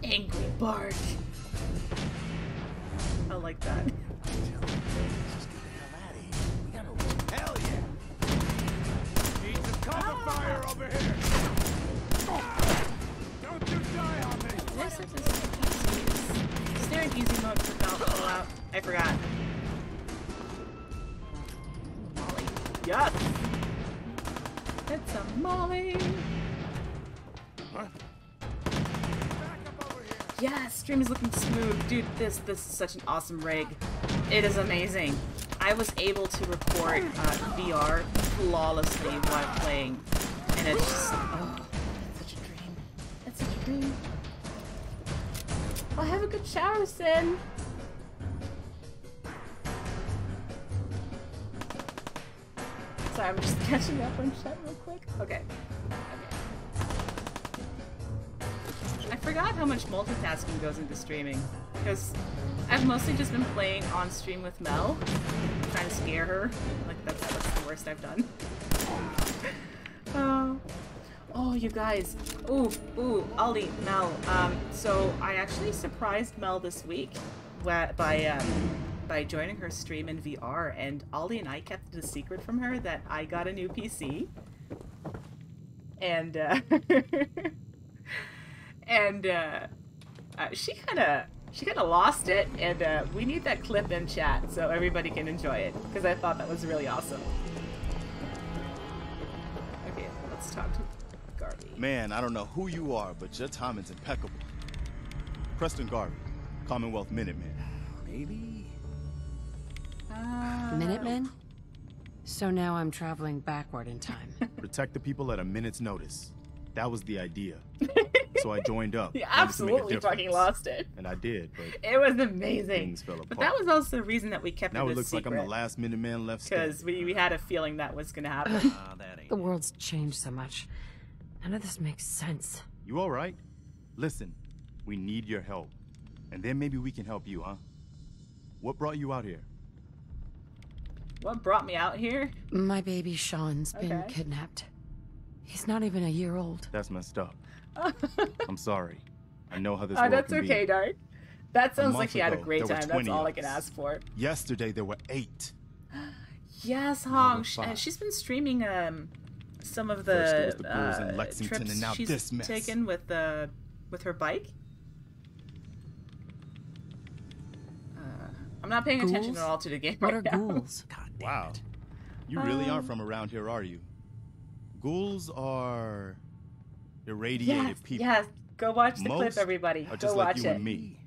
Speaker 1: Angry bark. I like that.
Speaker 7: Hell yeah! Need some cover fire over here! Don't you die on me!
Speaker 1: This is there an easy mode for Fallout? I forgot. Molly. Yes! It's a Molly!
Speaker 7: What?
Speaker 1: Yes, stream is looking smooth. Dude, this is such an awesome rig. It is amazing. I was able to record VR flawlessly while playing. And it's just, oh, it's such a dream. It's such a dream. I'll have a good shower, Sin. Sorry, I'm just catching up on chat real quick. Okay. I forgot how much multitasking goes into streaming, because I've mostly just been playing on stream with Mel, trying to scare her. Like, that's the worst I've done. Oh, you guys. Ooh, Aldi, Mel. So I actually surprised Mel this week by joining her stream in VR, and Aldi and I kept it a secret from her that I got a new PC. And, she kind of lost it, and we need that clip in chat so everybody can enjoy it, because I thought that was really awesome. Okay, let's talk to Garvey.
Speaker 18: Man, I don't know who you are, but your timing's impeccable. Preston Garvey, Commonwealth Minuteman. Maybe?
Speaker 17: Minutemen? So now I'm traveling backward in time.
Speaker 18: Protect the people at a minute's notice. That was the idea. So I joined up.
Speaker 1: You absolutely fucking lost it.
Speaker 18: And I did, but
Speaker 1: it was amazing.
Speaker 18: Things fell apart.
Speaker 1: But that was also the reason that we kept
Speaker 18: now
Speaker 1: it a
Speaker 18: it looks
Speaker 1: secret.
Speaker 18: like I'm the last Minuteman left standing.
Speaker 1: Because we had a feeling that was going to happen.
Speaker 17: The world's changed so much. None of this makes sense.
Speaker 18: You all right? Listen, we need your help. And then maybe we can help you, huh? What brought you out here?
Speaker 1: What brought me out here?
Speaker 17: My baby Sean's been kidnapped. He's not even a year old.
Speaker 18: That's messed up. I'm sorry. I know how this world
Speaker 1: that's
Speaker 18: can
Speaker 1: okay,
Speaker 18: be.
Speaker 1: Dark. That sounds like
Speaker 18: month
Speaker 1: you had a
Speaker 18: ago,
Speaker 1: great
Speaker 18: there were
Speaker 1: time. That's
Speaker 18: 20
Speaker 1: all I
Speaker 18: of
Speaker 1: can
Speaker 18: us.
Speaker 1: ask for.
Speaker 18: Yesterday there were 8.
Speaker 1: Yes, Hong. She's been streaming some of
Speaker 18: First it was
Speaker 1: the,
Speaker 18: the bulls in Lexington,
Speaker 1: trips
Speaker 18: and now
Speaker 1: she's
Speaker 18: this mess.
Speaker 1: taken with her bike. I'm not paying attention at all to the game
Speaker 17: What
Speaker 1: right
Speaker 17: are
Speaker 1: now.
Speaker 17: ghouls?
Speaker 18: Wow. You really aren't from around here, are you? Ghouls are irradiated people.
Speaker 1: Yes, go watch the clip,
Speaker 18: Most
Speaker 1: everybody.
Speaker 18: are
Speaker 1: Go
Speaker 18: just like
Speaker 1: watch
Speaker 18: you
Speaker 1: it.
Speaker 18: and me.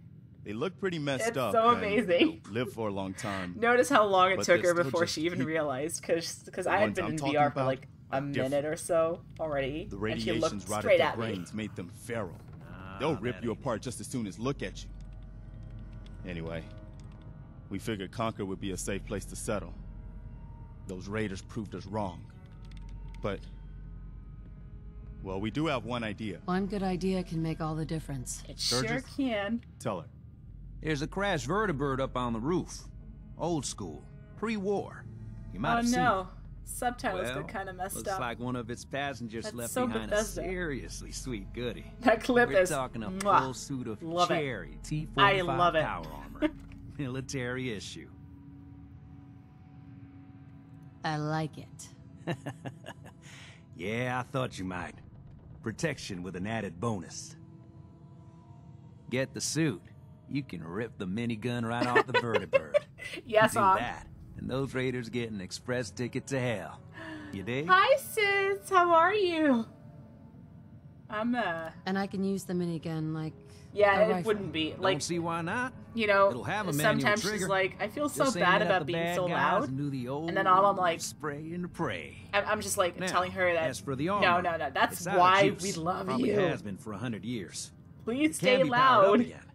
Speaker 18: They look pretty messed
Speaker 1: It's
Speaker 18: up.
Speaker 1: so
Speaker 18: and
Speaker 1: amazing.
Speaker 18: they'll live for a long time.
Speaker 1: Notice how long it
Speaker 18: But
Speaker 1: took
Speaker 18: they're
Speaker 1: her
Speaker 18: still
Speaker 1: before
Speaker 18: just
Speaker 1: she even
Speaker 18: people.
Speaker 1: realized, because
Speaker 18: The
Speaker 1: I had
Speaker 18: ones
Speaker 1: been
Speaker 18: I'm
Speaker 1: in
Speaker 18: talking
Speaker 1: VR for
Speaker 18: about
Speaker 1: like a
Speaker 18: are
Speaker 1: minute
Speaker 18: different.
Speaker 1: or so already,
Speaker 18: The
Speaker 1: and she
Speaker 18: radiations
Speaker 1: looked
Speaker 18: rotted
Speaker 1: straight
Speaker 18: their
Speaker 1: at me.
Speaker 18: brains, made them feral. They'll rip you apart just as soon as look at you. Anyway, we figured Concord would be a safe place to settle. Those raiders proved us wrong. But, well, we do have one idea.
Speaker 17: One good idea can make all the difference.
Speaker 1: It sure
Speaker 18: Sturgis?
Speaker 1: can.
Speaker 18: Tell her.
Speaker 19: There's a crashed vertibird up on the roof. Old school. Pre-war. You might
Speaker 1: Oh
Speaker 19: have seen it.
Speaker 1: no, subtitles
Speaker 19: Well,
Speaker 1: got kind of messed
Speaker 19: looks
Speaker 1: up.
Speaker 19: like one of its passengers
Speaker 1: That's
Speaker 19: left
Speaker 1: so
Speaker 19: behind
Speaker 1: Bethesda.
Speaker 19: a seriously sweet goodie.
Speaker 1: That clip
Speaker 19: We're
Speaker 1: is
Speaker 19: talking a
Speaker 1: mwah.
Speaker 19: full suit of
Speaker 1: Love it.
Speaker 19: cherry T-45
Speaker 1: I love it.
Speaker 19: power armor. Military issue.
Speaker 17: I like it.
Speaker 19: Yeah, I thought you might. Protection with an added bonus. Get the suit. You can rip the minigun right off the vertibird.
Speaker 1: Yes,
Speaker 19: Do
Speaker 1: Hong.
Speaker 19: that, and those raiders get an express ticket to hell. You dig?
Speaker 1: Hi, sis. How are you? I'm
Speaker 17: And I can use the minigun like
Speaker 1: Yeah,
Speaker 17: a
Speaker 1: it
Speaker 17: rifle.
Speaker 1: wouldn't be like.
Speaker 19: Don't see why not.
Speaker 1: You know,
Speaker 19: It'll have a manual
Speaker 1: sometimes
Speaker 19: trigger.
Speaker 1: she's like, I feel so
Speaker 19: Just
Speaker 1: bad
Speaker 19: aim it at
Speaker 1: about
Speaker 19: the
Speaker 1: being
Speaker 19: bad
Speaker 1: so
Speaker 19: guys
Speaker 1: loud,
Speaker 19: and do the old
Speaker 1: and then all I'm like,
Speaker 19: spray and pray.
Speaker 1: I'm just like
Speaker 19: Now,
Speaker 1: telling her that.
Speaker 19: as for the
Speaker 1: no,
Speaker 19: armor,
Speaker 1: no, no. That's
Speaker 19: it's out of
Speaker 1: why
Speaker 19: juice.
Speaker 1: we love
Speaker 19: Probably
Speaker 1: you.
Speaker 19: has been for 100 years.
Speaker 1: Please
Speaker 19: It
Speaker 1: stay
Speaker 19: can be powered up
Speaker 1: loud.
Speaker 19: again,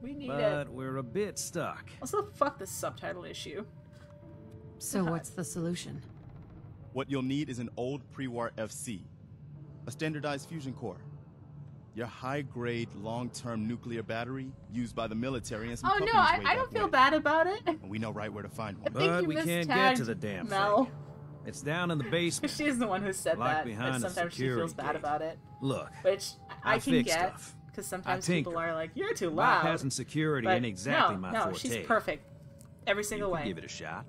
Speaker 1: We need
Speaker 19: but
Speaker 1: it.
Speaker 19: we're a bit stuck.
Speaker 1: Also, fuck this subtitle issue.
Speaker 17: So what's the solution?
Speaker 18: What you'll need is an old pre-war FC, a standardized fusion core, your high-grade, long-term nuclear battery used by the military and some
Speaker 1: Oh no,
Speaker 18: companies way
Speaker 1: I don't
Speaker 18: back
Speaker 1: feel
Speaker 18: when.
Speaker 1: bad about it.
Speaker 18: And we know right where to find one.
Speaker 1: I think
Speaker 19: But
Speaker 1: you
Speaker 19: we can't get to
Speaker 1: mistagged
Speaker 19: the damn
Speaker 1: Mel.
Speaker 19: thing. It's down in the basement.
Speaker 1: She's the one who said
Speaker 19: Like
Speaker 1: that.
Speaker 19: behind
Speaker 1: But
Speaker 19: the
Speaker 1: sometimes she
Speaker 19: security
Speaker 1: feels bad
Speaker 19: gate.
Speaker 1: about it.
Speaker 19: Look,
Speaker 1: Which I can
Speaker 19: fix
Speaker 1: get.
Speaker 19: stuff.
Speaker 1: Because sometimes
Speaker 19: tinker.
Speaker 1: people are like, you're too loud.
Speaker 19: Bypassing security
Speaker 1: But
Speaker 19: ain't exactly
Speaker 1: no,
Speaker 19: my
Speaker 1: no,
Speaker 19: forte.
Speaker 1: she's perfect. Every single
Speaker 19: You can
Speaker 1: way.
Speaker 19: give it a shot.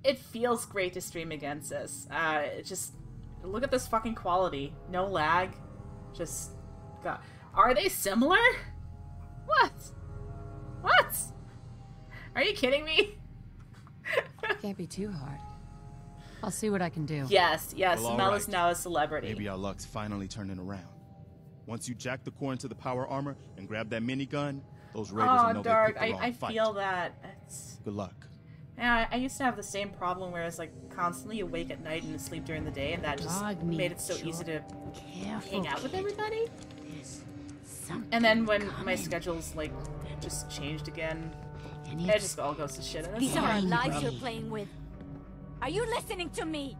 Speaker 1: It feels great to stream against this. Just look at this fucking quality. No lag. Just God. Are they similar? What? What? Are you kidding me?
Speaker 17: Can't be too hard. I'll see what I can do.
Speaker 1: Yes, yes.
Speaker 18: Well, all
Speaker 1: Mel
Speaker 18: right.
Speaker 1: is now a celebrity.
Speaker 18: Maybe our luck's finally turning around. Once you jack the core into the power armor and grab that minigun, those raiders
Speaker 1: Oh,
Speaker 18: will know
Speaker 1: Dark,
Speaker 18: they picked the wrong
Speaker 1: I
Speaker 18: fight.
Speaker 1: feel that. It's...
Speaker 18: Good luck.
Speaker 1: Yeah, I used to have the same problem where it's like constantly awake at night and asleep during the day, and that just
Speaker 17: Dog meat,
Speaker 1: made it so easy to
Speaker 17: Careful,
Speaker 1: hang out with
Speaker 17: kid.
Speaker 1: everybody.
Speaker 17: There's something
Speaker 1: And then when my
Speaker 17: coming.
Speaker 1: schedule's like just changed again,
Speaker 3: and
Speaker 1: It just all goes to shit. And
Speaker 20: These
Speaker 1: that's
Speaker 20: are our
Speaker 1: fine.
Speaker 20: lives you're playing with. Are you listening to me?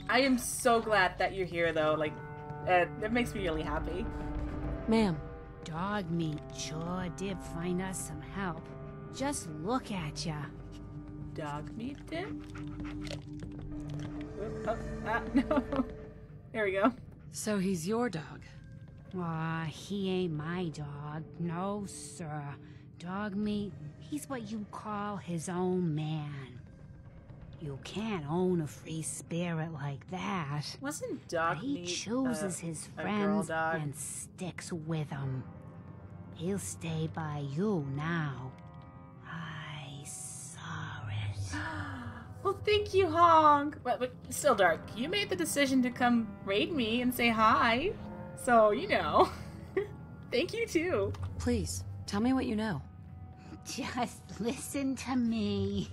Speaker 1: I am so glad that you're here, though. Like, it makes me really happy.
Speaker 17: Ma'am.
Speaker 3: Dog meat sure did find us some help. Just look at ya.
Speaker 1: Dog meat did? No. There we go.
Speaker 17: So he's your dog?
Speaker 3: Aw, he ain't my dog. No, sir. Dog meat, he's what you call his own man. You can't own a free spirit like that.
Speaker 1: Wasn't dog
Speaker 3: he
Speaker 1: meat
Speaker 3: chooses his
Speaker 1: a girl
Speaker 3: friends
Speaker 1: dog?
Speaker 3: and sticks with them. He'll stay by you now. I saw it.
Speaker 1: Well, thank you, Honk. But still, Dark, you made the decision to come raid me and say hi. So, you know. Thank you, too.
Speaker 17: Please, tell me what you know.
Speaker 3: Just listen to me.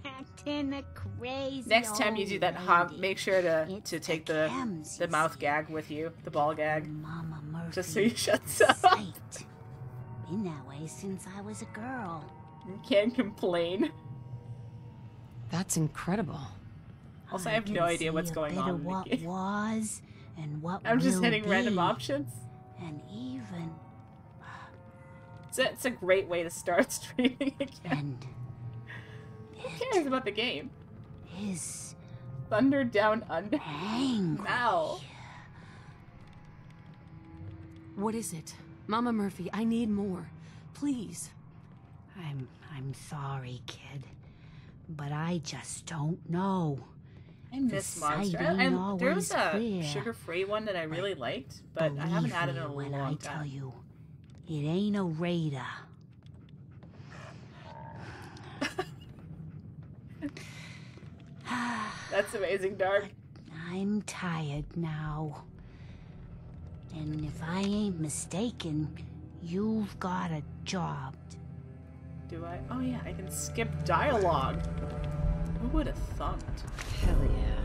Speaker 3: Acting a crazy
Speaker 1: Next time you do that, Honk, make sure to take the
Speaker 3: chems,
Speaker 1: mouth gag with you, the ball gag.
Speaker 3: Mama Murphy.
Speaker 1: Just so you shut up.
Speaker 3: Been that way since I was a girl.
Speaker 1: You can't complain.
Speaker 17: That's incredible.
Speaker 1: Also, I have no idea what's going on in the
Speaker 3: What
Speaker 1: game.
Speaker 3: was and what
Speaker 1: I'm just
Speaker 3: will
Speaker 1: hitting
Speaker 3: be.
Speaker 1: random options.
Speaker 3: And even
Speaker 1: It's a great way to start streaming again. Who cares about the game?
Speaker 3: Is
Speaker 1: Thunder Down Under.
Speaker 3: Angry.
Speaker 1: Now.
Speaker 17: What is it? Mama Murphy, I need more. Please.
Speaker 3: I'm sorry, kid. But I just don't know.
Speaker 1: I miss Monster. There was a sugar-free one that I really liked, but I haven't had it in a
Speaker 3: when
Speaker 1: long
Speaker 3: I
Speaker 1: time.
Speaker 3: tell you, it ain't a raider.
Speaker 1: That's amazing, Dark.
Speaker 3: I'm tired now. And if I ain't mistaken, you've got a job.
Speaker 1: Do I? Oh yeah, I can skip dialogue. Who would have thought?
Speaker 17: Hell yeah.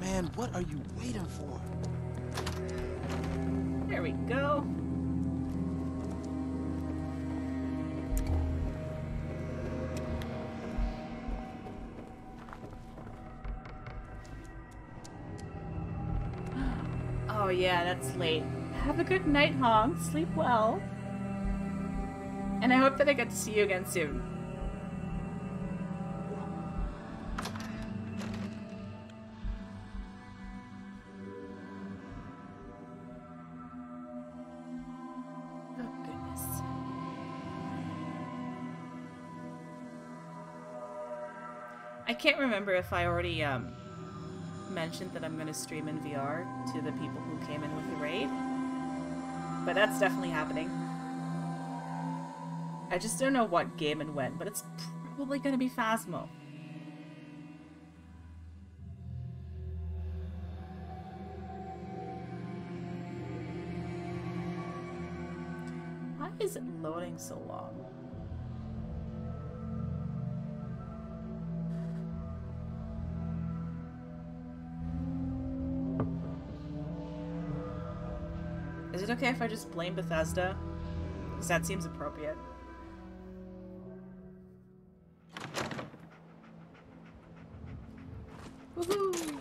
Speaker 12: Man, what are you waiting for?
Speaker 1: There we go. Oh yeah, that's late. Have a good night, Hong. Sleep well. And I hope that I get to see you again soon. Oh, goodness. I can't remember if I already, mentioned that I'm going to stream in VR to the people who came in with the raid. But that's definitely happening. I just don't know what game and when, but it's probably going to be Phasmo. Why is it loading so long? Is it okay if I just blame Bethesda? Because that seems appropriate. Woohoo!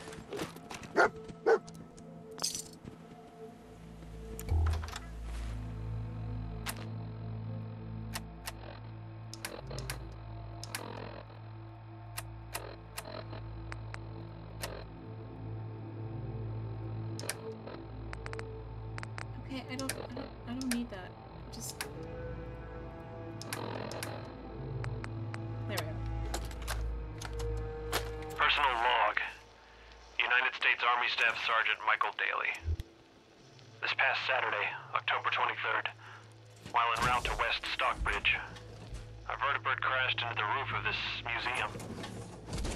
Speaker 1: Okay, I don't need that. Just there we go.
Speaker 21: Personal log. United States Army Staff Sergeant Michael Daly. This past Saturday, October 23rd, while en route to West Stockbridge, a vertibird crashed into the roof of this museum.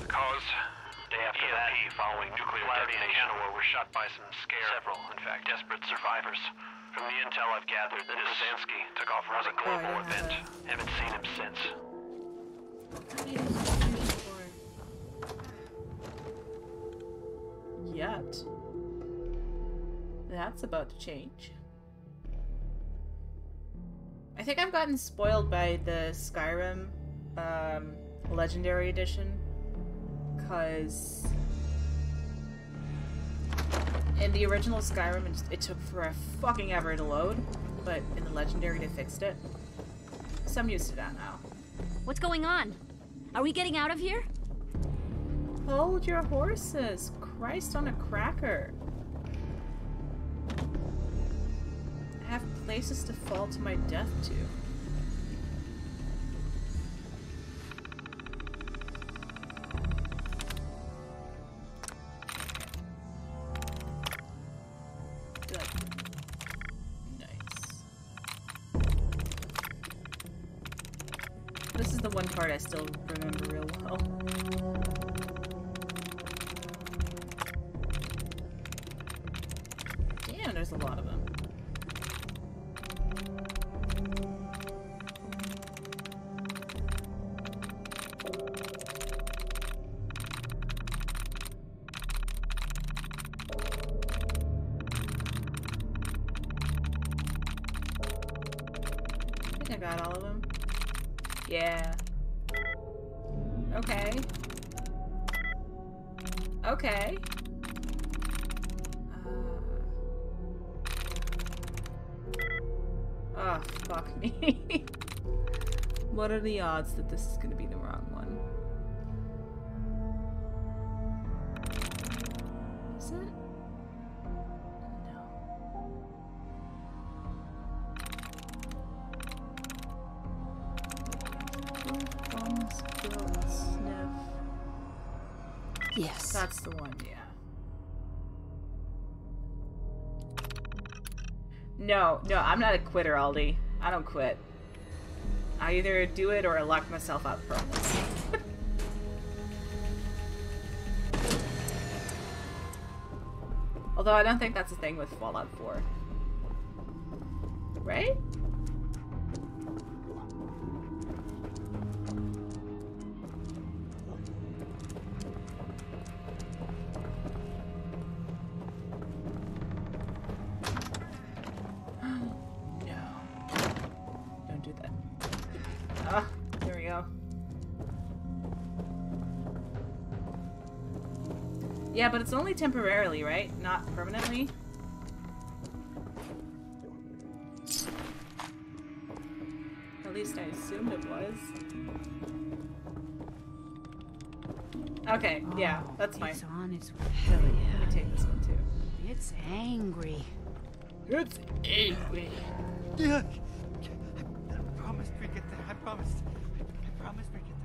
Speaker 21: The cause? Day after that, following nuclear detonation, were shot by some several, in fact, desperate survivors. From the intel I've gathered, that Zansky took off running a global event. Haven't seen him since.
Speaker 1: Yet. That's about to change. I think I've gotten spoiled by the Skyrim Legendary Edition, because in the original Skyrim it took for a fucking ever to load, but in the Legendary they fixed it. So I'm used to that now.
Speaker 20: What's going on? Are we getting out of here?
Speaker 1: Hold your horses. Christ on a cracker. I have places to fall to my death to. Good. Nice. This is the one part I still remember real well. Damn, there's a lot of them. I think I got all of them. Yeah. Okay. Okay. Oh, fuck me. What are the odds that this is gonna be the wrong one? Is it? No. Sniff.
Speaker 17: Yes.
Speaker 1: That's the one, yeah. No, I'm not a quitter, Aldi. I don't quit. I either do it or I lock myself out permanently. Although I don't think that's a thing with Fallout 4. Right? There we go. Yeah, but it's only temporarily, right? Not permanently? At least I assumed it was. Okay, yeah, that's fine.
Speaker 3: It's on its way. Hell yeah.
Speaker 1: Let me take this one too.
Speaker 3: It's angry.
Speaker 1: It's angry.
Speaker 7: Yeah. I promised we'd get there. I promised. I promised we'd get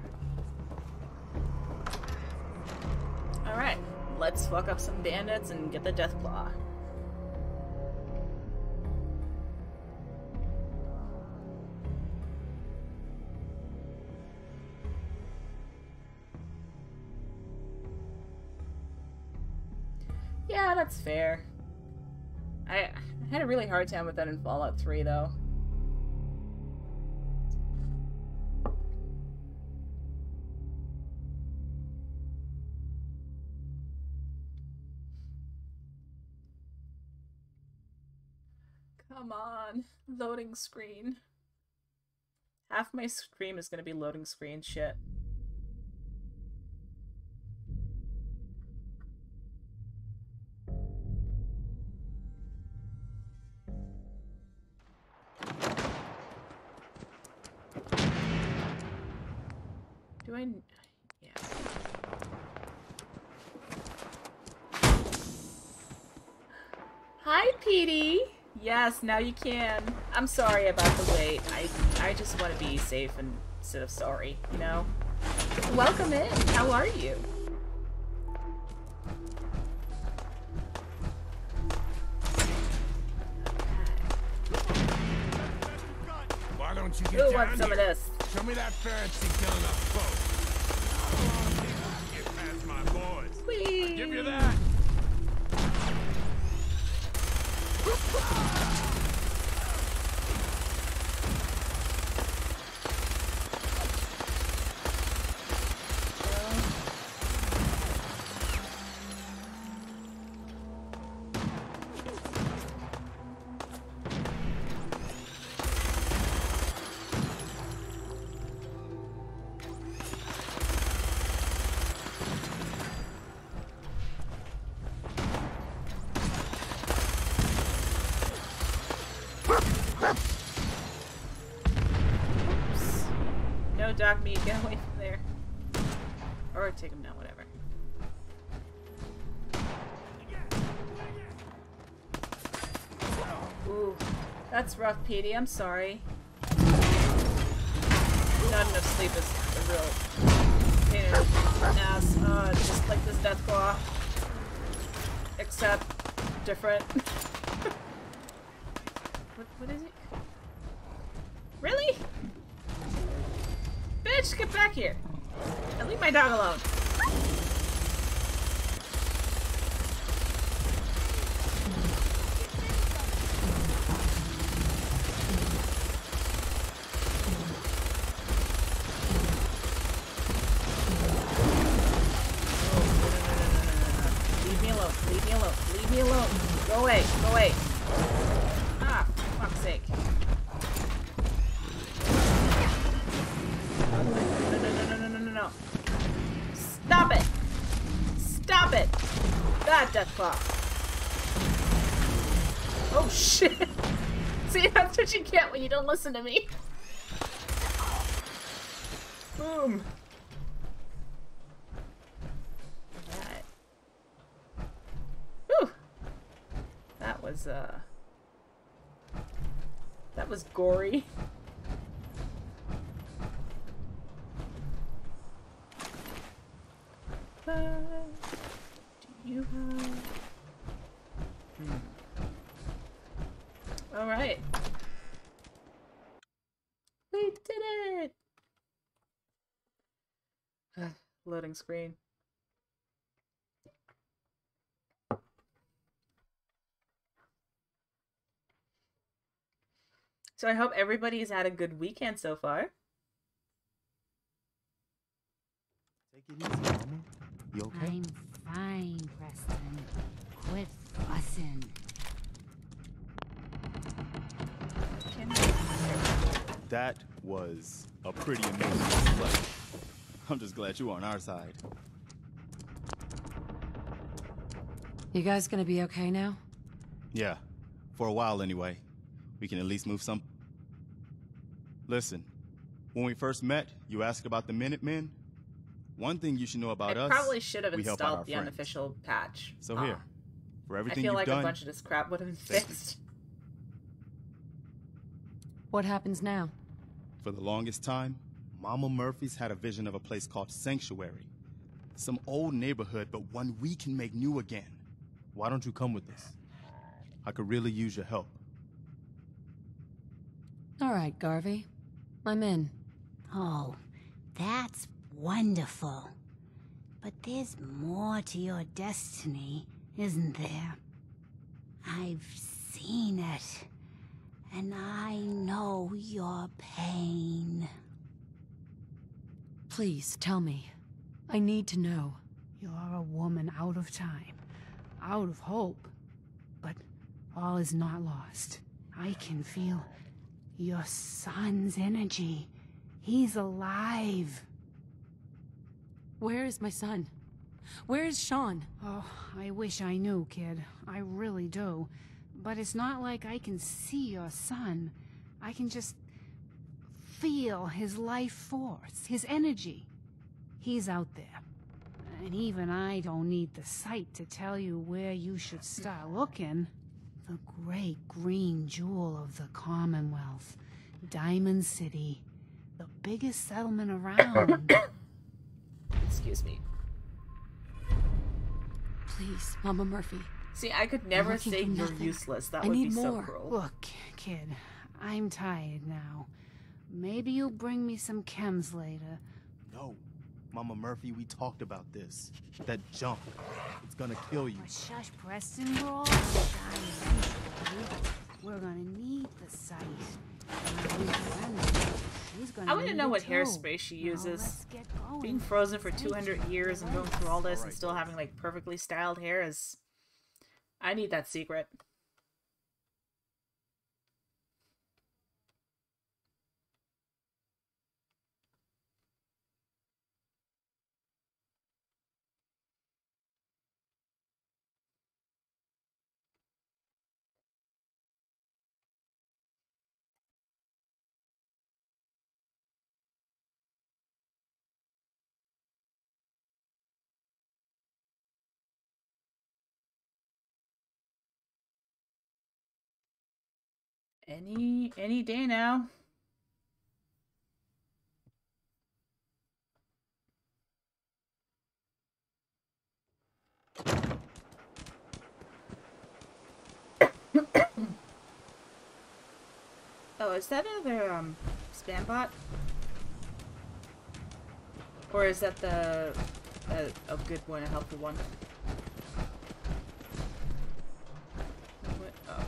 Speaker 7: there.
Speaker 1: Alright, let's fuck up some bandits and get the death claw. Yeah, that's fair. I had a really hard time with that in Fallout 3, though. Come on. Loading screen. Half my stream is gonna be loading screen shit. Do I... yeah. Hi, Petey! Yes, now you can. I'm sorry about the wait. I just want to be safe instead of sorry, you know? Welcome in! How are you?
Speaker 4: Why don't you get
Speaker 1: Who
Speaker 4: down
Speaker 1: wants some of
Speaker 4: here?
Speaker 1: this?
Speaker 4: Show me that fancy gun up close. How long do you think we can get past my boys?
Speaker 1: Whee!
Speaker 4: I give you that.
Speaker 1: No, dog meat, get away from there. Or take him down, whatever. Ooh, that's rough, Petey. I'm sorry. Not enough sleep is a real pain in the ass. Just like this death claw. Except different. What is it? Really? Bitch, get back here. And leave my dog alone. Leave me alone. Leave me alone. Leave me alone. Go away. Go away. Ah, for fuck's sake. No. Stop it! Stop it! God, Deathclaw. Oh shit! See, that's what you get when you don't listen to me. Boom. Alright. Whew. That was gory. Do you have... Alright. We did it! Loading screen. So I hope everybody's had a good weekend so far.
Speaker 4: Take it easy, Mama. You okay?
Speaker 3: I'm fine, Preston. Quit fussing.
Speaker 18: That was a pretty amazing display. I'm just glad you were on our side.
Speaker 17: You guys gonna be okay now?
Speaker 18: Yeah, for a while anyway. We can at least move some. Listen, when we first met, you asked about the Minutemen. One thing you should know about us,
Speaker 1: I probably should have
Speaker 18: we help out
Speaker 1: installed
Speaker 18: our
Speaker 1: the
Speaker 18: friends.
Speaker 1: unofficial patch.
Speaker 18: So here, for everything
Speaker 1: I feel
Speaker 18: you've
Speaker 1: like
Speaker 18: done,
Speaker 1: a bunch of this crap would have been
Speaker 18: thank you.
Speaker 1: fixed.
Speaker 17: What happens now?
Speaker 18: For the longest time, Mama Murphy's had a vision of a place called Sanctuary. Some old neighborhood, but one we can make new again. Why don't you come with us? I could really use your help.
Speaker 17: All right, Garvey. I'm in.
Speaker 3: Oh, that's wonderful. But there's more to your destiny, isn't there? I've seen it, and I know your pain.
Speaker 17: Please, tell me. I need to know.
Speaker 3: You're a woman out of time, out of hope. But all is not lost. I can feel your son's energy. He's alive.
Speaker 17: Where is my son? Where is Sean?
Speaker 3: Oh, I wish I knew, kid. I really do. But it's not like I can see your son. I can just feel his life force, his energy. He's out there. And even I don't need the sight to tell you where you should start looking. The great green jewel of the Commonwealth. Diamond City. The biggest settlement around.
Speaker 1: Excuse me.
Speaker 17: Please, Mama Murphy.
Speaker 1: See, I could never
Speaker 17: looking
Speaker 1: say
Speaker 17: for
Speaker 1: you're
Speaker 17: nothing.
Speaker 1: useless. That
Speaker 17: I
Speaker 1: would be
Speaker 17: need
Speaker 1: so
Speaker 17: more.
Speaker 1: cruel.
Speaker 3: Look, kid, I'm tired now. Maybe you'll bring me some chems later.
Speaker 18: No, Mama Murphy, we talked about this. That junk, it's gonna kill you.
Speaker 3: But shush, Preston, we're all gonna die eventually. We're gonna need the sight.
Speaker 1: I want to know what hairspray she uses. Being frozen for 200 years and going through all this and still having like perfectly styled hair is... I need that secret. Any day now. Oh, is that another spam bot? Or is that the a good one, a helpful one? What? Oh.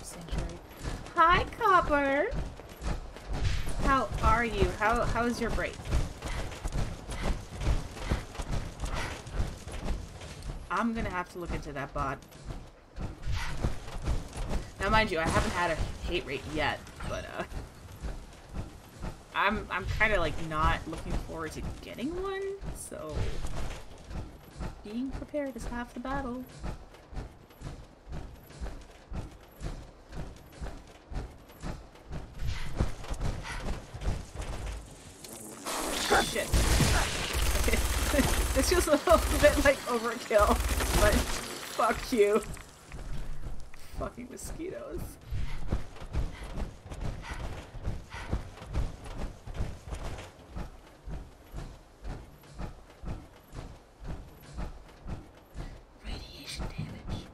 Speaker 1: Sanctuary. Hi, Copper. How are you? How's your break? I'm gonna have to look into that bot. Now, mind you, I haven't had a hate rate yet, but I'm kind of like not looking forward to getting one. So being prepared is half the battle. Shit. Okay. This feels a little bit like overkill, but fuck you. Fucking mosquitoes. Radiation damage.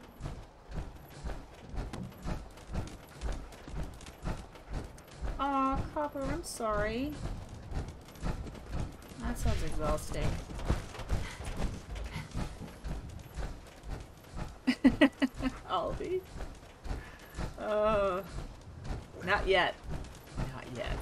Speaker 1: Aw, Copper, I'm sorry. That sounds exhausting. Albie. Not yet. Not yet.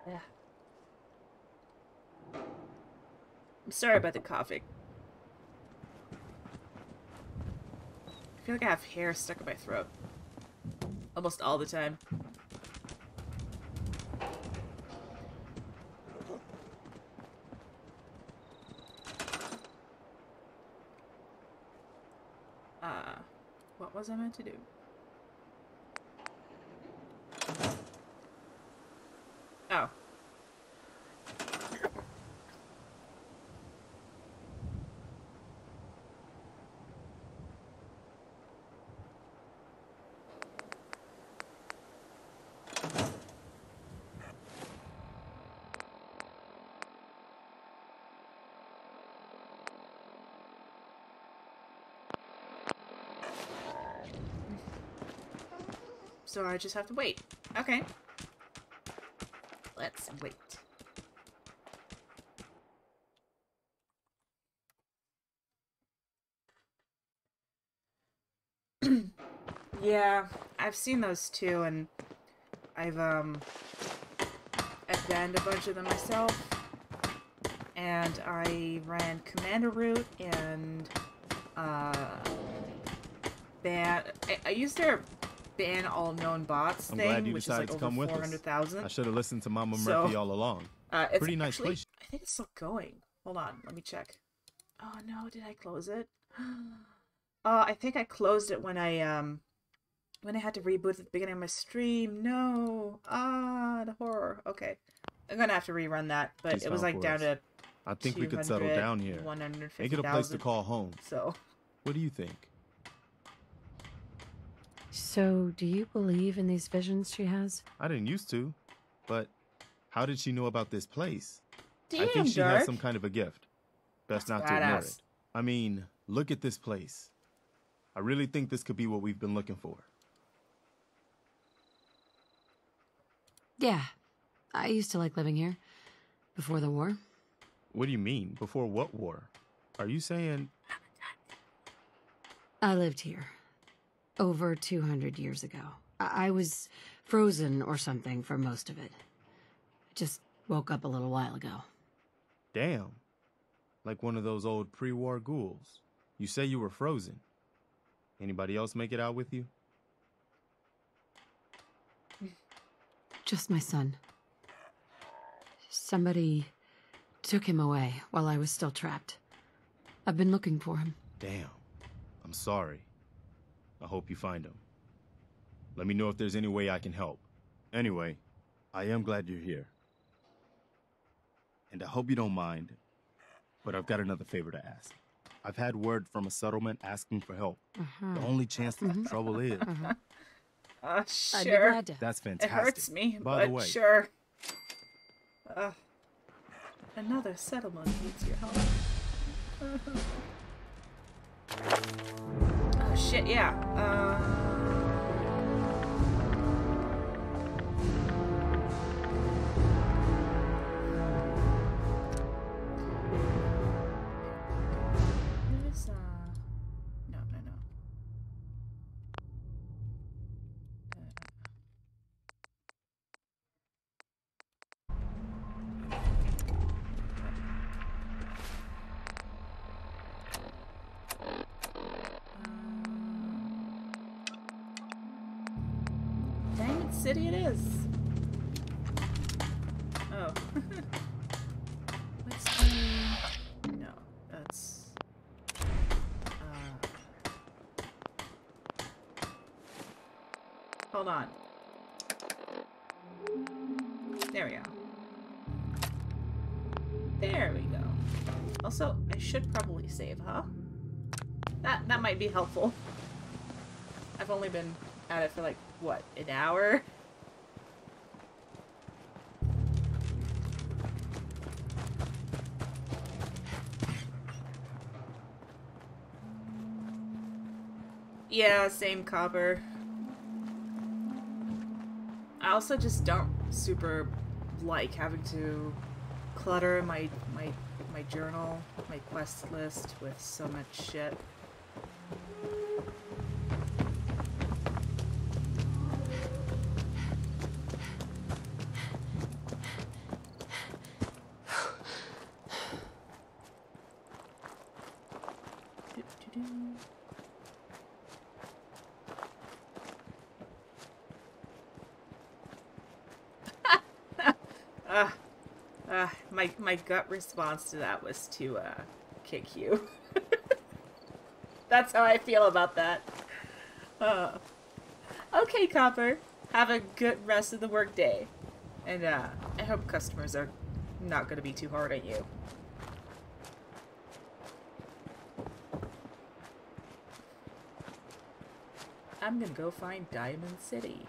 Speaker 1: Yeah. I'm sorry about the coughing. I feel like I have hair stuck in my throat. Almost all the time. What was I meant to do? Oh. So I just have to wait. Okay. Let's wait. Yeah, I've seen those too, and I've banned a bunch of them myself. And I ran Commander Route and I used their ban all known bots
Speaker 18: I'm
Speaker 1: thing,
Speaker 18: glad you
Speaker 1: which is
Speaker 18: decided
Speaker 1: like
Speaker 18: to
Speaker 1: over
Speaker 18: come with us.
Speaker 1: 400,000.
Speaker 18: I should have listened to Mama
Speaker 1: So,
Speaker 18: Murphy all along.
Speaker 1: It's
Speaker 18: Pretty nice
Speaker 1: actually,
Speaker 18: place.
Speaker 1: I think it's still going. Hold on, let me check. Oh no, did I close it? I think I closed it when I had to reboot at the beginning of my stream. No. The horror. Okay. I'm gonna have to rerun that, but
Speaker 18: She's
Speaker 1: it was
Speaker 18: found
Speaker 1: like
Speaker 18: for
Speaker 1: down
Speaker 18: us.
Speaker 1: to
Speaker 18: I think we could settle down here.
Speaker 1: 150,000.
Speaker 18: Make it a place to call home.
Speaker 1: So.
Speaker 18: What do you think?
Speaker 17: So, do you believe in these visions she has?
Speaker 18: I didn't used to, but how did she know about this place? I
Speaker 1: Damn,
Speaker 18: think she
Speaker 1: Dark.
Speaker 18: has some kind of a gift. Best
Speaker 1: That's
Speaker 18: not to ignore
Speaker 1: badass.
Speaker 18: it. I mean, look at this place. I really think this could be what we've been looking for.
Speaker 17: Yeah. I used to like living here. Before the war.
Speaker 4: What do you mean? Before what war? Are you saying...
Speaker 3: I lived here. Over 200 years ago. I was frozen or something for most of it. Just woke up a little while ago.
Speaker 4: Damn. Like one of those old pre-war ghouls. You say you were frozen. Anybody else make it out with you?
Speaker 3: Just my son. Somebody took him away while I was still trapped. I've been looking for him.
Speaker 4: Damn. I'm sorry. I hope you find him. Let me know if there's any way I can help. Anyway, I am glad you're here. And I hope you don't mind, but I've got another favor to ask. I've had word from a settlement asking for help. The only chance that the trouble is...
Speaker 1: Sure.
Speaker 3: I'd be glad to.
Speaker 4: That's fantastic.
Speaker 1: It hurts me,
Speaker 4: By
Speaker 1: but
Speaker 4: the way,
Speaker 1: sure. Another settlement needs your help. Oh shit, yeah. Who's no. Diamond City it is. Oh. What's the... No, that's... Hold on. There we go. There we go. Also, I should probably save, huh? That might be helpful. I've only been at it for like, what, an hour? Yeah, same copper. I also just don't super like having to clutter my journal, my quest list with so much shit. My gut response to that was to kick you. That's how I feel about that. Okay, Copper. Have a good rest of the workday. And I hope customers are not going to be too hard on you. I'm going to go find Diamond City.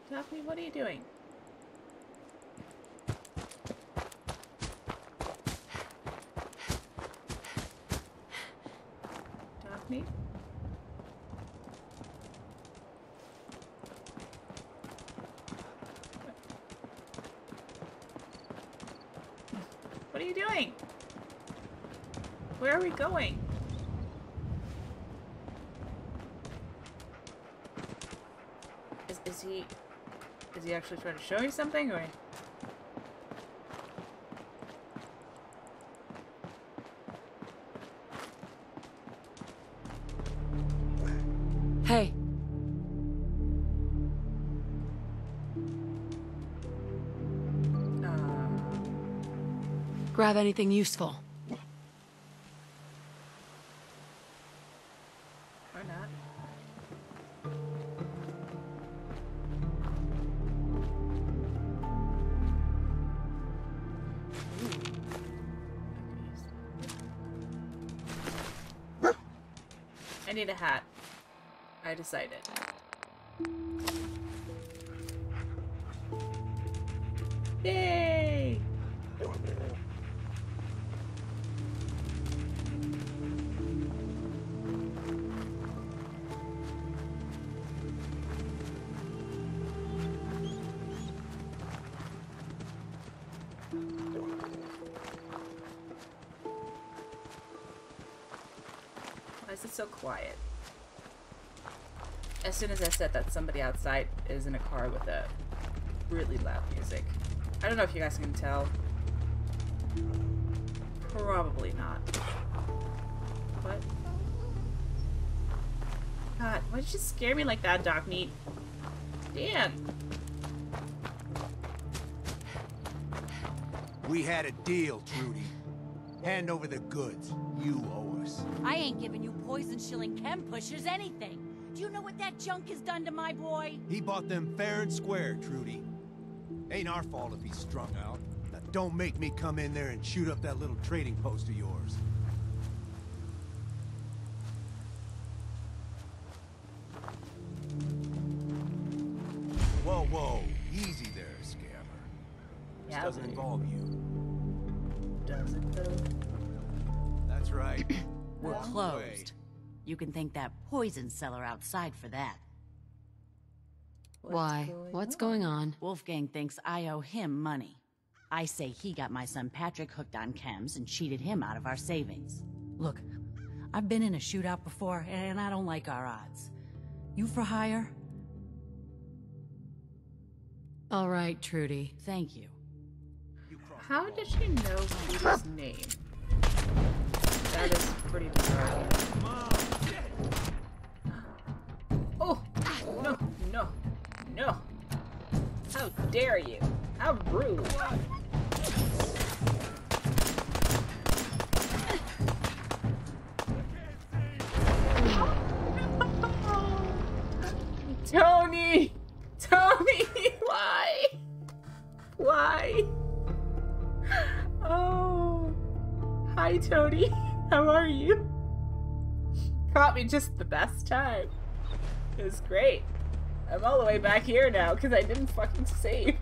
Speaker 1: Daphne, what are you doing? Daphne? What are you doing? Where are we going? Is he actually trying to show you something, or?
Speaker 3: Hey. Grab anything useful.
Speaker 1: Or not. I need a hat. I decided. Yay! it's so quiet? As soon as I said that, somebody outside is in a car with a really loud music. I don't know if you guys can tell. Probably not. What? God, why did you scare me like that, Doc Meat? Damn.
Speaker 7: We had a deal, Trudy. Hand over the goods. You owe us.
Speaker 20: I ain't giving you poison-shilling chem pushers anything. Do you know what that junk has done to my boy?
Speaker 7: He bought them fair and square, Trudy. Ain't our fault if he's strung out. Now don't make me come in there and shoot up that little trading post of yours. Whoa, whoa. Easy there, scammer. This
Speaker 1: Yeah,
Speaker 7: doesn't involve you.
Speaker 1: Does it though?
Speaker 7: That's right.
Speaker 5: We're
Speaker 7: Walk
Speaker 5: closed.
Speaker 7: away.
Speaker 5: You can thank that poison seller outside for that.
Speaker 17: Why? What's going on?
Speaker 5: Wolfgang thinks I owe him money. I say he got my son Patrick hooked on chems and cheated him out of our savings.
Speaker 20: Look, I've been in a shootout before, and I don't like our odds. You for hire?
Speaker 17: All right, Trudy.
Speaker 5: Thank you.
Speaker 1: How did she know Trudy's name? That is pretty bizarre. Oh! No, no, no! How dare you! How rude! Tony! Tony! Why? Why? Oh. Hi, Tony. How are you? Caught me just the best time. It was great. I'm all the way back here now because I didn't fucking save.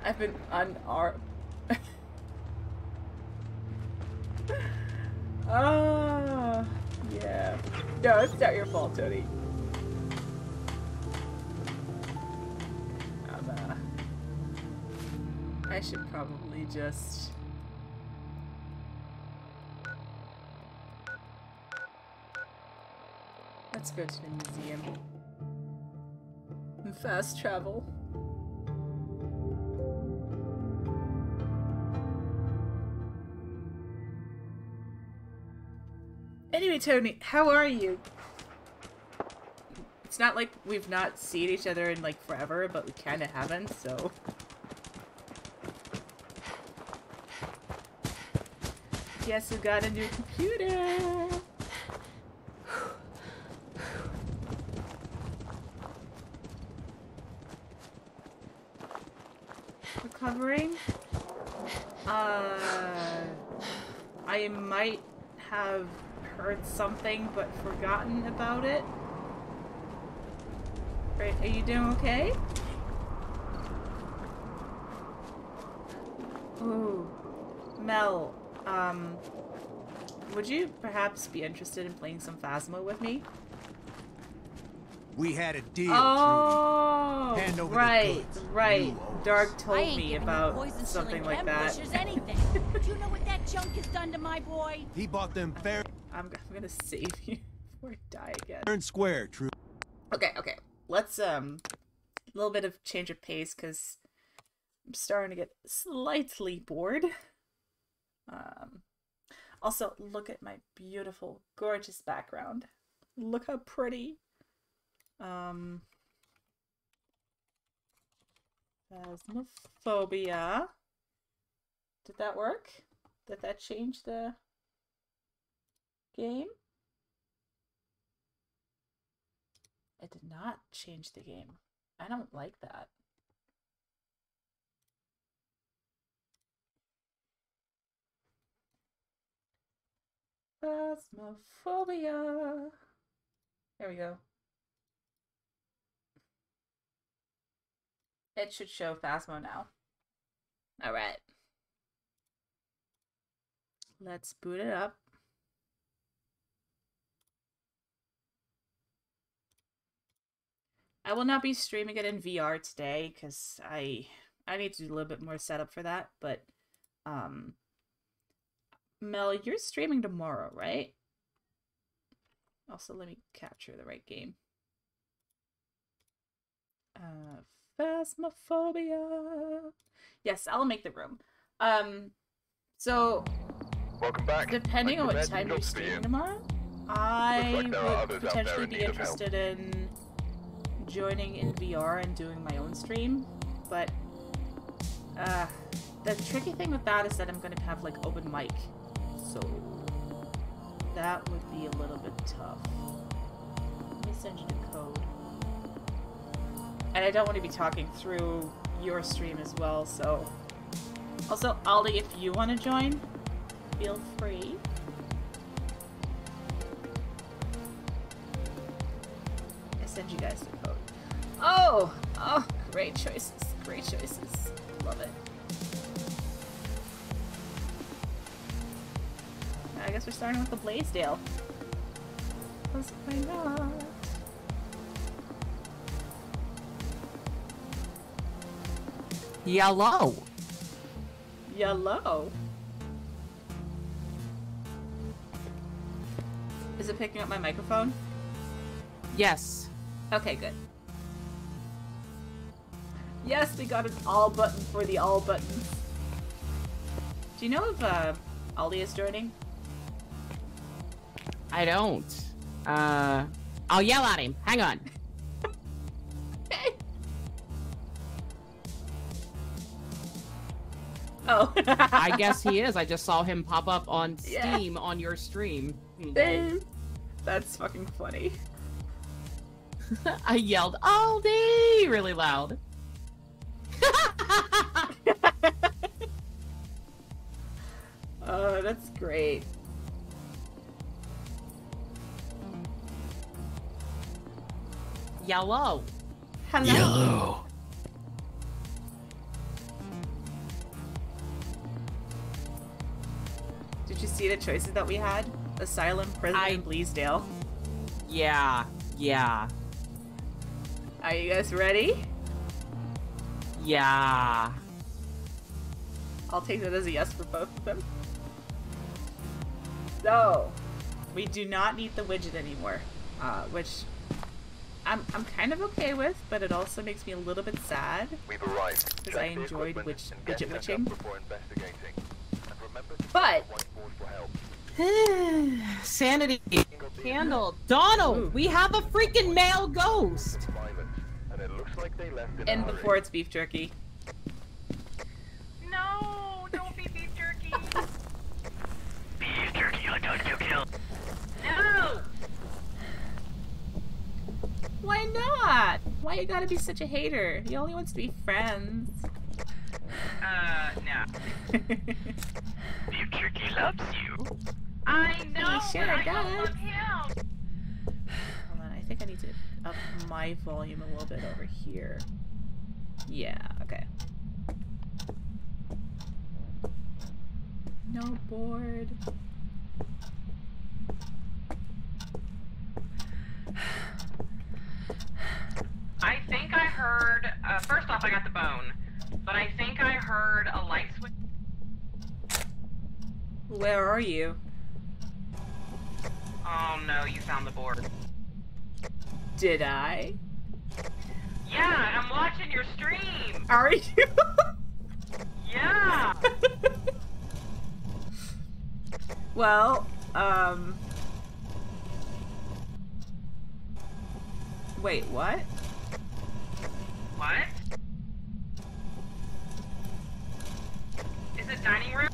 Speaker 1: I've been unarmed. Oh, yeah. No, it's not your fault, Tony. I should probably just... Let's go to the museum. And fast travel. Anyway, Tony, how are you? It's not like we've not seen each other in like forever, but we kind of haven't, so... Guess who got a new computer? Recovering? I might have heard something but forgotten about it. Right, are you doing okay? Ooh. Mel, would you perhaps be interested in playing some Phasmo with me?
Speaker 7: We had a deal,
Speaker 1: Oh,
Speaker 7: Trudy. Hand over
Speaker 1: right,
Speaker 7: the goods.
Speaker 1: right.
Speaker 7: You owe us.
Speaker 1: Dark told me about something like that.
Speaker 20: Anything. Do you know what that junk has done to my boy?
Speaker 7: He bought them fair
Speaker 1: I'm gonna save you before I die again.
Speaker 7: and square, Trudy.
Speaker 1: Okay, okay. Let's a little bit of change of pace because I'm starting to get slightly bored. Also, look at my beautiful, gorgeous background. Look how pretty. Phasmophobia. Did that work? Did that change the game? It did not change the game. I don't like that. Phasmophobia. There we go. It should show Phasmo now. Alright. Let's boot it up. I will not be streaming it in VR today because I need to do a little bit more setup for that, but Mel, you're streaming tomorrow, right? Also, let me capture the right game. Phasmophobia. Yes, I'll make the room. So
Speaker 8: welcome back.
Speaker 1: Depending on what time you're streaming tomorrow, I would potentially be interested in joining in VR and doing my own stream, but the tricky thing with that is that I'm going to have like open mic, so that would be a little bit tough. Let me send you the code. And I don't want to be talking through your stream as well, so... Also, Aldi, if you want to join, feel free. I send you guys the code. Oh! Oh, great choices. Great choices. Love it. I guess we're starting with the Blaisdell. Because why not?
Speaker 22: Yellow.
Speaker 1: Yellow. Is it picking up my microphone?
Speaker 22: Yes.
Speaker 1: Okay, good. Yes, we got an all button for the all buttons. Do you know if Aldi is joining?
Speaker 22: I don't. I'll yell at him. Hang on.
Speaker 1: Oh.
Speaker 22: I guess he is. I just saw him pop up on Steam on your stream.
Speaker 1: That's fucking funny.
Speaker 22: I yelled, Aldi! Really loud.
Speaker 1: Oh, that's great.
Speaker 22: Yellow.
Speaker 1: Hello.
Speaker 22: Yellow.
Speaker 1: Did you see the choices that we had? Asylum, prison, and Blaisdell.
Speaker 22: Yeah. Yeah.
Speaker 1: Are you guys ready?
Speaker 22: Yeah.
Speaker 1: I'll take that as a yes for both of them. So, we do not need the widget anymore, which I'm kind of okay with, but it also makes me a little bit sad
Speaker 8: We've arrived.
Speaker 1: because I enjoyed widget witching.
Speaker 8: Before investigating. And remember to
Speaker 1: But
Speaker 22: Sanity candle. Donald, we have a freaking male ghost.
Speaker 8: And it looks like they left in
Speaker 1: and before it's beef jerky.
Speaker 11: No, don't be beef jerky.
Speaker 21: Beef jerky, hot dog, kill.
Speaker 11: No.
Speaker 1: Why not? Why you gotta be such a hater? He only wants to be friends.
Speaker 11: No.
Speaker 21: Beef jerky loves you.
Speaker 11: I know,
Speaker 1: He sure
Speaker 11: but I
Speaker 1: does.
Speaker 11: don't love him.
Speaker 1: Hold on, I think I need to up my volume a little bit over here. Yeah, okay. No board.
Speaker 11: I think I heard, first off I got the bone, but I think I heard a light switch.
Speaker 1: Where are you?
Speaker 11: Oh no, you found the board.
Speaker 1: Did I?
Speaker 11: Yeah, I'm watching your stream.
Speaker 1: Are you?
Speaker 11: Yeah.
Speaker 1: Well, wait, what?
Speaker 11: What? Is it dining room?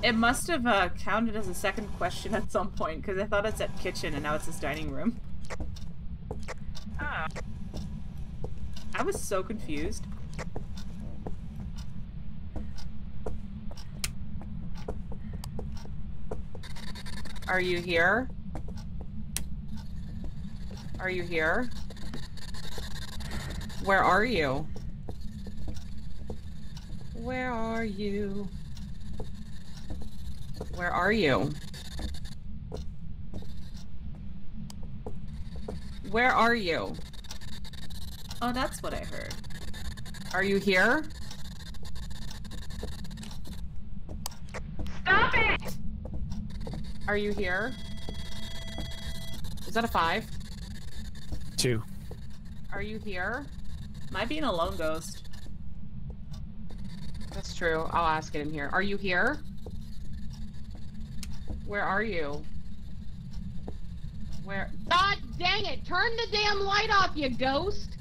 Speaker 1: It must have counted as a second question at some point, because I thought it said kitchen and now it says dining room.
Speaker 11: Oh.
Speaker 1: I was so confused.
Speaker 22: Are you here? Are you here? Where are you? Where are you? Where are you? Where are you?
Speaker 1: Oh, that's what I heard.
Speaker 22: Are you here? Are you here? Is that a 5?
Speaker 6: 2.
Speaker 22: Are you here?
Speaker 1: Might be an alone ghost.
Speaker 22: That's true. I'll ask it in here. Are you here? Where are you? Where? God dang it! Turn the damn light off, you ghost!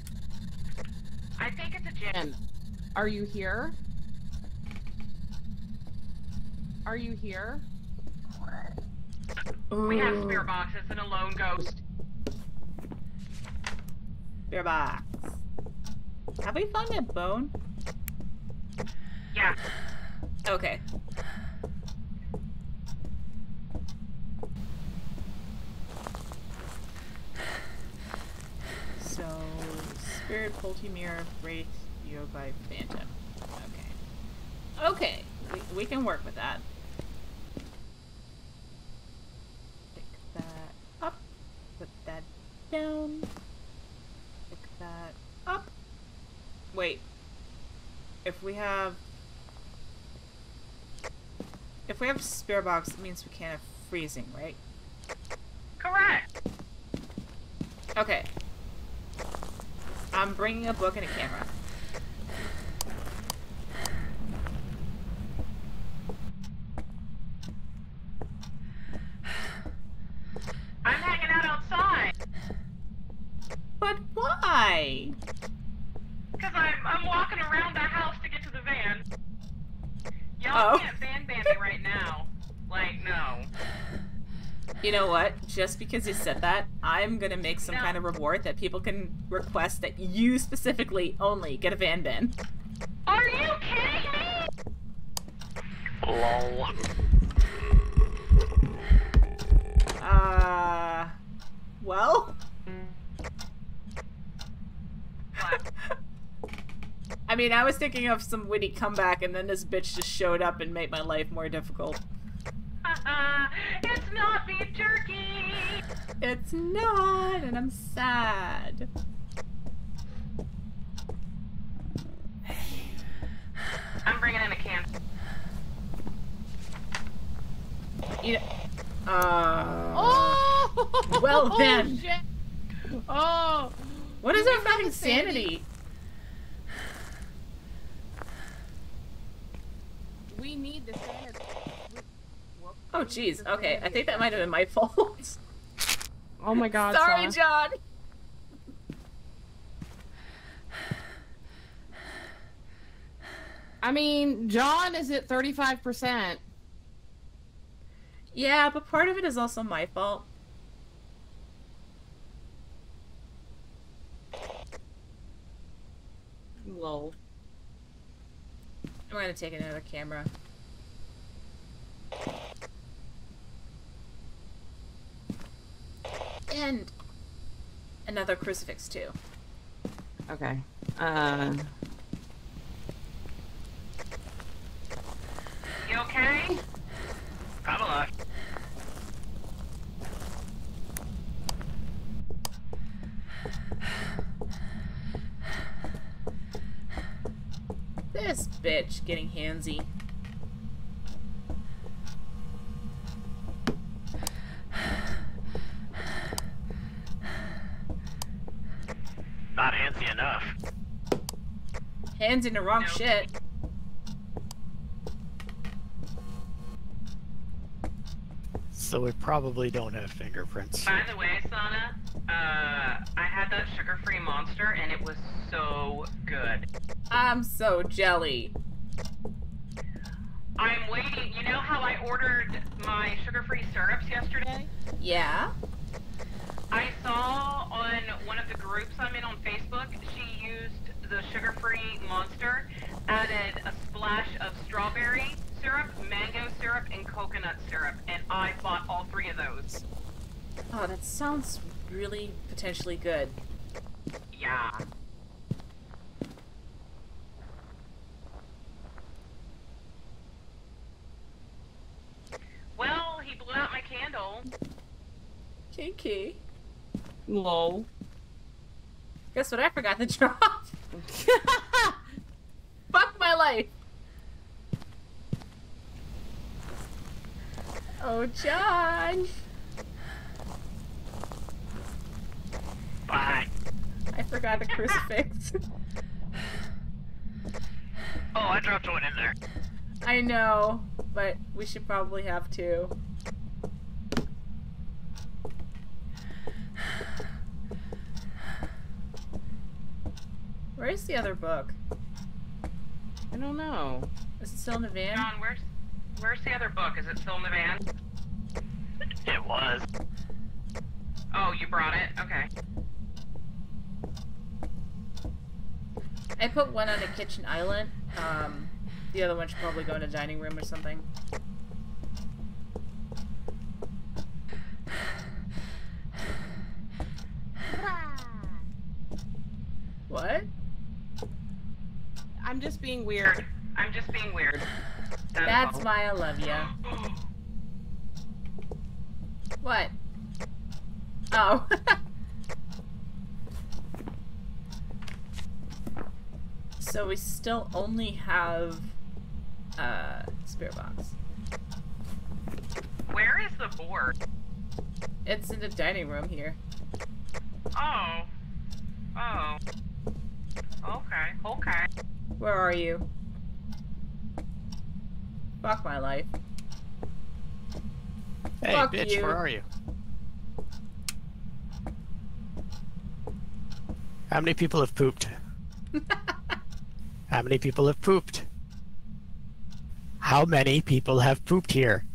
Speaker 22: I think it's a Jinn. Are you here? Are you here?
Speaker 11: We have spirit boxes and a lone ghost.
Speaker 1: Spirit box. Have we found a bone?
Speaker 11: Yeah.
Speaker 1: Okay. So, Spirit, Poltimir, Wraith, Yobai, Phantom. Okay. Okay. We can work with that. Pick that up. Put that down. Pick that up. Wait. If we have Spirit Box, it means we can't have freezing, right?
Speaker 11: Correct.
Speaker 1: Okay. I'm bringing a book and a camera.
Speaker 11: I'm hanging out outside.
Speaker 1: But why?
Speaker 11: Because I'm walking around the house to get to the van. Y'all can't ban me right now. Like, no.
Speaker 1: You know what? Just because you said that, I'm gonna make some kind of reward that people can request that you specifically only get a van ban.
Speaker 11: Are you kidding me?
Speaker 6: Lol.
Speaker 1: Well? I mean, I was thinking of some witty comeback and then this bitch just showed up and made my life more difficult.
Speaker 11: It's not beef jerky!
Speaker 1: It's not, and I'm sad.
Speaker 11: I'm bringing in a can.
Speaker 1: You well then.
Speaker 22: Shit. Oh!
Speaker 1: What is our fucking sanity?
Speaker 22: We need the sanity.
Speaker 1: Oh jeez, okay, I think that might have been my fault.
Speaker 22: Oh my god,
Speaker 1: sorry,
Speaker 22: Sana.
Speaker 1: John!
Speaker 22: I mean, John is at 35%.
Speaker 1: Yeah, but part of it is also my fault.
Speaker 22: Lol.
Speaker 1: I'm gonna take another camera. And another crucifix too.
Speaker 22: Okay.
Speaker 11: You okay? I'm alive.
Speaker 1: This bitch getting handsy.
Speaker 6: Not handsy enough.
Speaker 1: Hands in the wrong shit.
Speaker 6: So we probably don't have fingerprints.
Speaker 11: By the way, Sana, I had that sugar-free monster and it was so good.
Speaker 1: I'm so jelly.
Speaker 11: I'm waiting. You know how I ordered my sugar-free syrups yesterday?
Speaker 1: Yeah?
Speaker 11: I saw on one of the groups I'm in on Facebook, she used the sugar-free monster, added a splash of strawberry syrup, mango syrup, and coconut syrup, and I bought all 3 of those.
Speaker 1: Oh, that sounds really potentially good.
Speaker 11: Yeah. Well, he blew out my candle.
Speaker 1: Kinky.
Speaker 22: Lol.
Speaker 1: Guess what I forgot to drop? Fuck my life. Oh, John!
Speaker 6: Bye.
Speaker 1: I forgot the crucifix.
Speaker 6: Oh, I dropped one in there.
Speaker 1: I know, but we should probably have two. Where's the other book?
Speaker 22: I don't know.
Speaker 1: Is it still in the van?
Speaker 11: John, where's the other book? Is it still in the van?
Speaker 6: It was.
Speaker 11: Oh, you brought it? Okay.
Speaker 1: I put one on a kitchen island. The other one should probably go in a dining room or something. What?
Speaker 22: I'm just being weird.
Speaker 11: I'm just being weird.
Speaker 1: That's why I love ya. What? Oh. So we still only have spirit box.
Speaker 11: Where is the board?
Speaker 1: It's in the dining room here.
Speaker 11: Oh. Oh. Okay. Okay.
Speaker 1: Where are you? Fuck my life.
Speaker 6: Hey,
Speaker 1: Fuck
Speaker 6: bitch,
Speaker 1: you.
Speaker 6: where are you? How many people have pooped? How many people have pooped? How many people have pooped here?